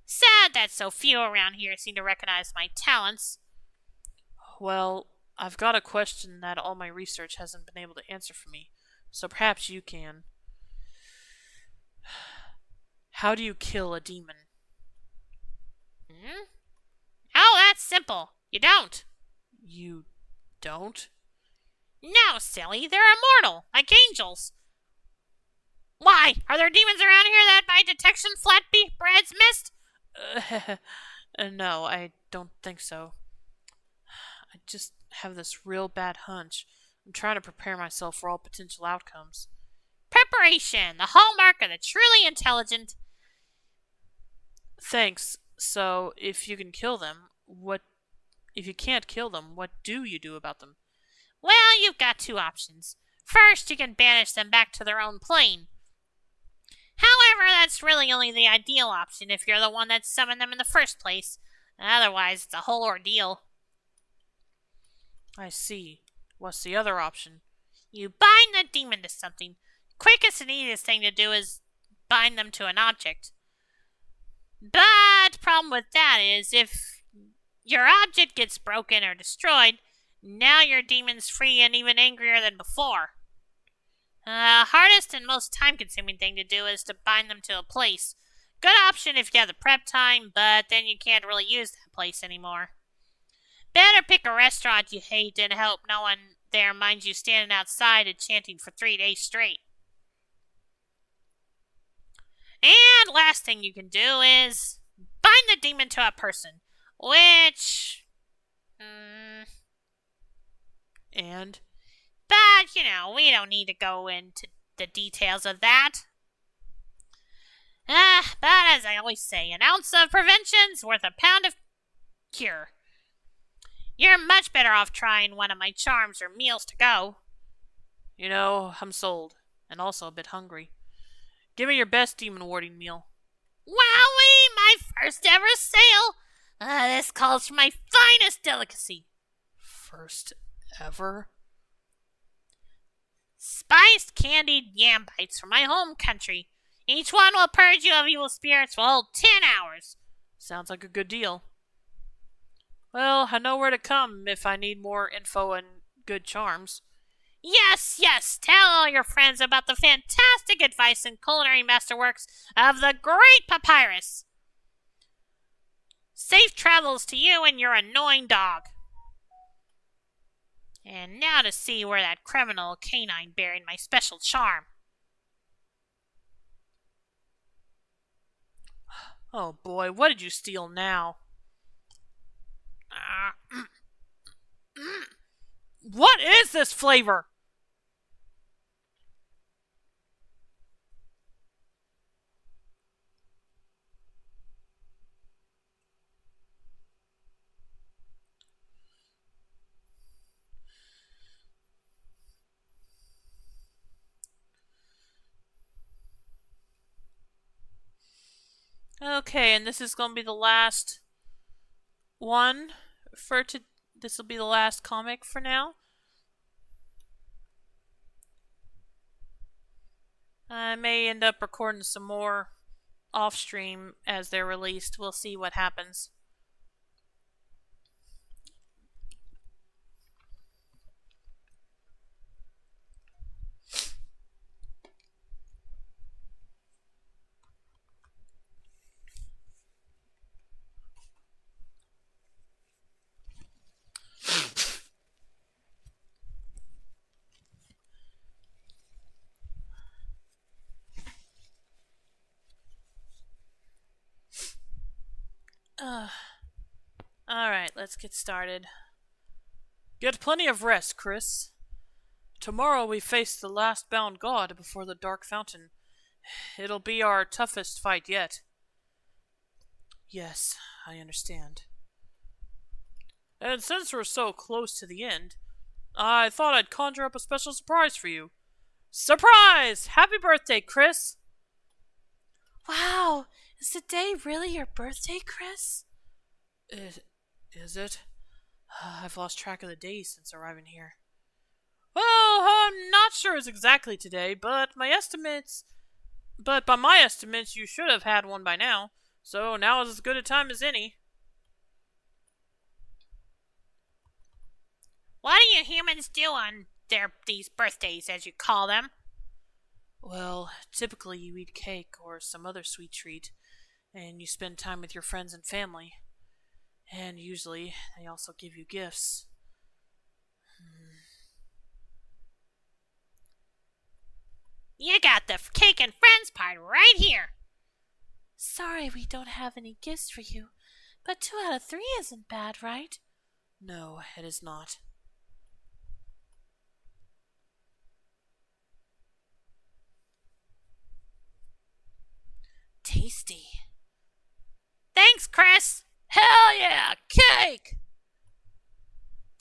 [SPEAKER 2] Sad that so few around here seem to recognize my talents.
[SPEAKER 3] Well, I've got a question that all my research hasn't been able to answer for me, so perhaps you can. How do you kill a demon?
[SPEAKER 2] Oh, that's simple. You don't.
[SPEAKER 3] You don't?
[SPEAKER 2] No, silly. They're immortal, like angels. Why? Are there demons around here that my detection flatbreads missed?
[SPEAKER 3] No, I don't think so. I just have this real bad hunch. I'm trying to prepare myself for all potential outcomes.
[SPEAKER 2] Preparation, the hallmark of the truly intelligent.
[SPEAKER 3] Thanks. So, if you can kill them, if you can't kill them, what do you do about them?
[SPEAKER 2] Well, you've got two options. First, you can banish them back to their own plane. However, that's really only the ideal option if you're the one that summoned them in the first place. Otherwise, it's a whole ordeal.
[SPEAKER 3] I see. What's the other option?
[SPEAKER 2] You bind the demon to something. Quickest and easiest thing to do is bind them to an object. But the problem with that is if your object gets broken or destroyed, now your demon's free and even angrier than before. Hardest and most time-consuming thing to do is to bind them to a place. Good option if you have the prep time, but then you can't really use that place anymore. Better pick a restaurant you hate and hope no one there minds you standing outside and chanting for 3 days straight. And last thing you can do is bind the demon to a person, which...
[SPEAKER 3] And?
[SPEAKER 2] But, we don't need to go into the details of that. But as I always say, an ounce of prevention's worth a pound of cure. You're much better off trying one of my charms or meals to go.
[SPEAKER 3] I'm sold, and also a bit hungry. Give me your best demon warding meal.
[SPEAKER 2] Wowie, my first ever sale! This calls for my finest delicacy.
[SPEAKER 3] First ever?
[SPEAKER 2] Spiced candied yam bites from my home country. Each one will purge you of evil spirits for a whole 10 hours.
[SPEAKER 3] Sounds like a good deal. Well, I know where to come if I need more info and good charms.
[SPEAKER 2] Yes, tell all your friends about the fantastic advice and culinary masterworks of the great Papyrus. Safe travels to you and your annoying dog. And now to see where that criminal canine buried my special charm.
[SPEAKER 3] Oh boy, what did you steal now? What is this flavor? Okay, and this is going to be the last one this will be the last comic for now. I may end up recording some more off stream as they're released. We'll see what happens.
[SPEAKER 1] Uh, Alright, let's get started.
[SPEAKER 3] Get plenty of rest, Chris. Tomorrow we face the last bound god before the Dark Fountain. It'll be our toughest fight yet.
[SPEAKER 1] Yes, I understand.
[SPEAKER 3] And since we're so close to the end, I thought I'd conjure up a special surprise for you. Surprise! Happy birthday, Chris!
[SPEAKER 1] Wow! Is the day really your birthday, Chris?
[SPEAKER 3] Is it?
[SPEAKER 1] I've lost track of the days since arriving here.
[SPEAKER 3] Well, I'm not sure it's exactly today, but by my estimates, you should have had one by now. So now is as good a time as any.
[SPEAKER 2] What do you humans do on these birthdays, as you call them?
[SPEAKER 1] Well, typically you eat cake or some other sweet treat, and you spend time with your friends and family. And usually they also give you gifts.
[SPEAKER 2] You got the cake and friends part right here.
[SPEAKER 1] Sorry we don't have any gifts for you, but 2 out of 3 isn't bad, right? No, it is not. Tasty.
[SPEAKER 2] Thanks, Chris.
[SPEAKER 3] Hell yeah! Cake!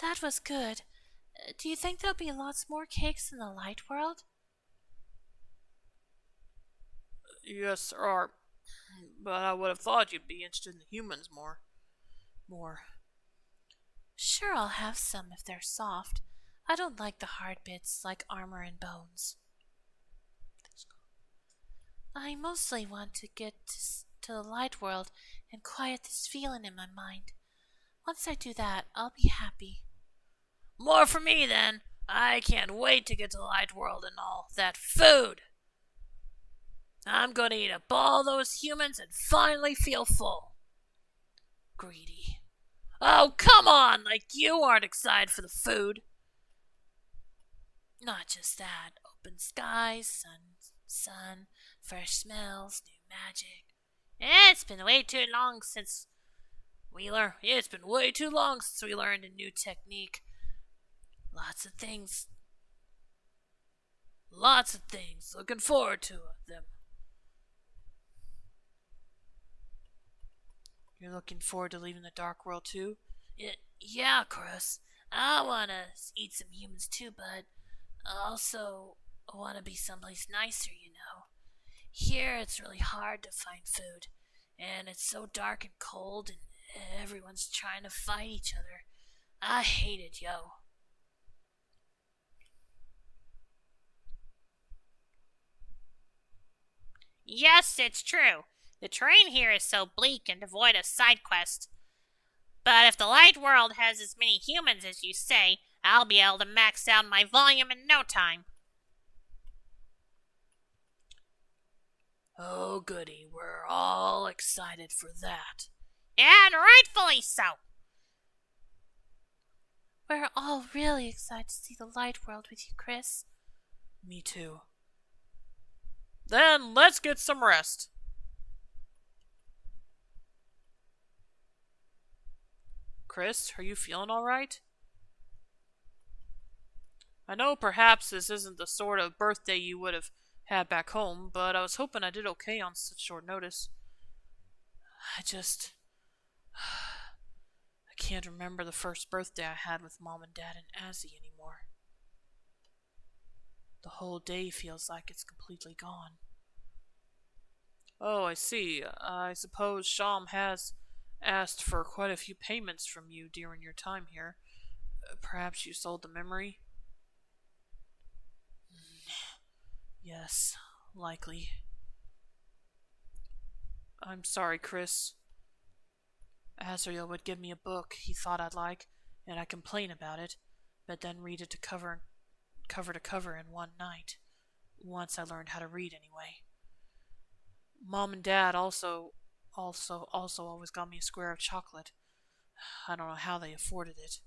[SPEAKER 1] That was good. Do you think there'll be lots more cakes in the light world?
[SPEAKER 3] Yes, there are. But I would have thought you'd be interested in the humans more.
[SPEAKER 1] Sure, I'll have some if they're soft. I don't like the hard bits like armor and bones. I mostly want to get to the light world and quiet this feeling in my mind. Once I do that, I'll be happy.
[SPEAKER 3] More for me, then. I can't wait to get to the light world and all that food. I'm gonna eat up all those humans and finally feel full.
[SPEAKER 1] Greedy.
[SPEAKER 3] Oh, come on! Like you aren't excited for the food.
[SPEAKER 1] Not just that. Open skies, sun, fresh smells, new magic.
[SPEAKER 2] It's been way too long since we learned
[SPEAKER 1] a new technique. Lots of things.
[SPEAKER 3] Looking forward to them.
[SPEAKER 1] You're looking forward to leaving the dark world too?
[SPEAKER 2] Yeah, Chris. I wanna eat some humans too, but I also wanna be someplace nicer, you know. Here it's really hard to find food, and it's so dark and cold, and everyone's trying to fight each other. I hate it, yo. Yes, it's true. The terrain here is so bleak and devoid of side quests. But if the light world has as many humans as you say, I'll be able to max out my volume in no time.
[SPEAKER 3] Oh, goody. We're all excited for that.
[SPEAKER 2] And rightfully so.
[SPEAKER 1] We're all really excited to see the light world with you, Chris.
[SPEAKER 3] Me too. Then let's get some rest. Chris, are you feeling alright? I know perhaps this isn't the sort of birthday you would have had back home, but I was hoping I did okay on such short notice. I can't remember the first birthday I had with Mom and Dad and Azzy anymore. The whole day feels like it's completely gone. Oh, I see. I suppose Sham has asked for quite a few payments from you during your time here. Perhaps you sold the memory? Yes, likely. I'm sorry, Chris. Azrael would give me a book he thought I'd like, and I'd complain about it, but then read it cover to cover in one night. Once I learned how to read, anyway. Mom and Dad also always got me a square of chocolate. I don't know how they afforded it.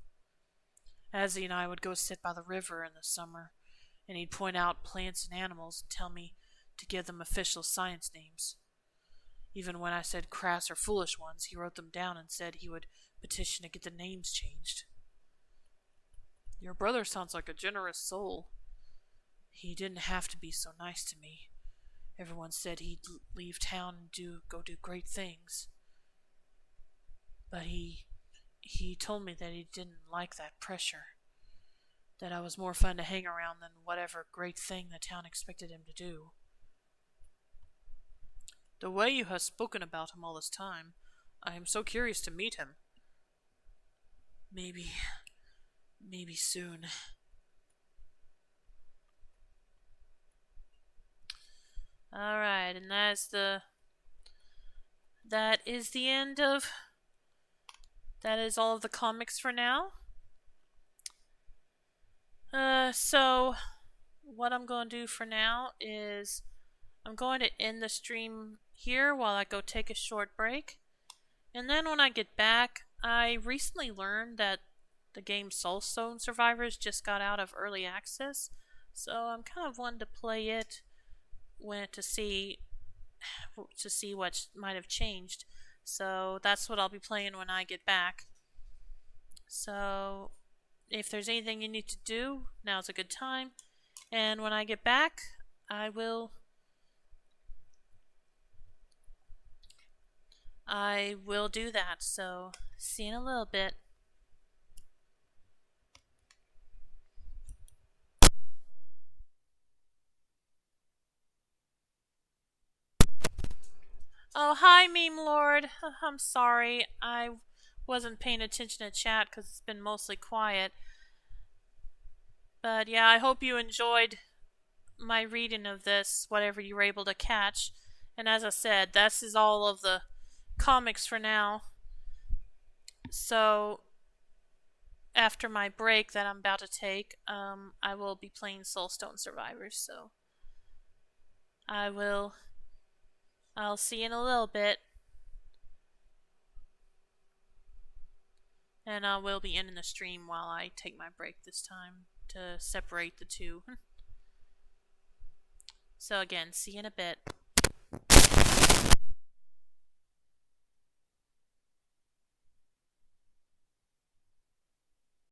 [SPEAKER 3] Azzy and I would go sit by the river in the summer, and he'd point out plants and animals and tell me to give them official science names. Even when I said crass or foolish ones, he wrote them down and said he would petition to get the names changed. Your brother sounds like a generous soul. He didn't have to be so nice to me. Everyone said he'd leave town and go do great things. But he told me that he didn't like that pressure. That I was more fun to hang around than whatever great thing the town expected him to do. The way you have spoken about him all this time, I am so curious to meet him. Maybe soon.
[SPEAKER 1] Alright, and that is all of the comics for now. So what I'm going to do for now is I'm going to end the stream here while I go take a short break. And then when I get back, I recently learned that the game Soulstone Survivors just got out of early access. So I'm kind of wanting to play it to see what might have changed. So that's what I'll be playing when I get back. So if there's anything you need to do, now's a good time. And when I get back, I will do that. So see you in a little bit. Oh, hi, Meme Lord. I'm sorry. I wasn't paying attention to chat because it's been mostly quiet. But yeah, I hope you enjoyed my reading of this, whatever you were able to catch. And as I said, this is all of the comics for now. So after my break that I'm about to take, I will be playing Soulstone Survivors. So I'll see you in a little bit. And I will be ending the stream while I take my break this time to separate the two. So again, see you in a bit.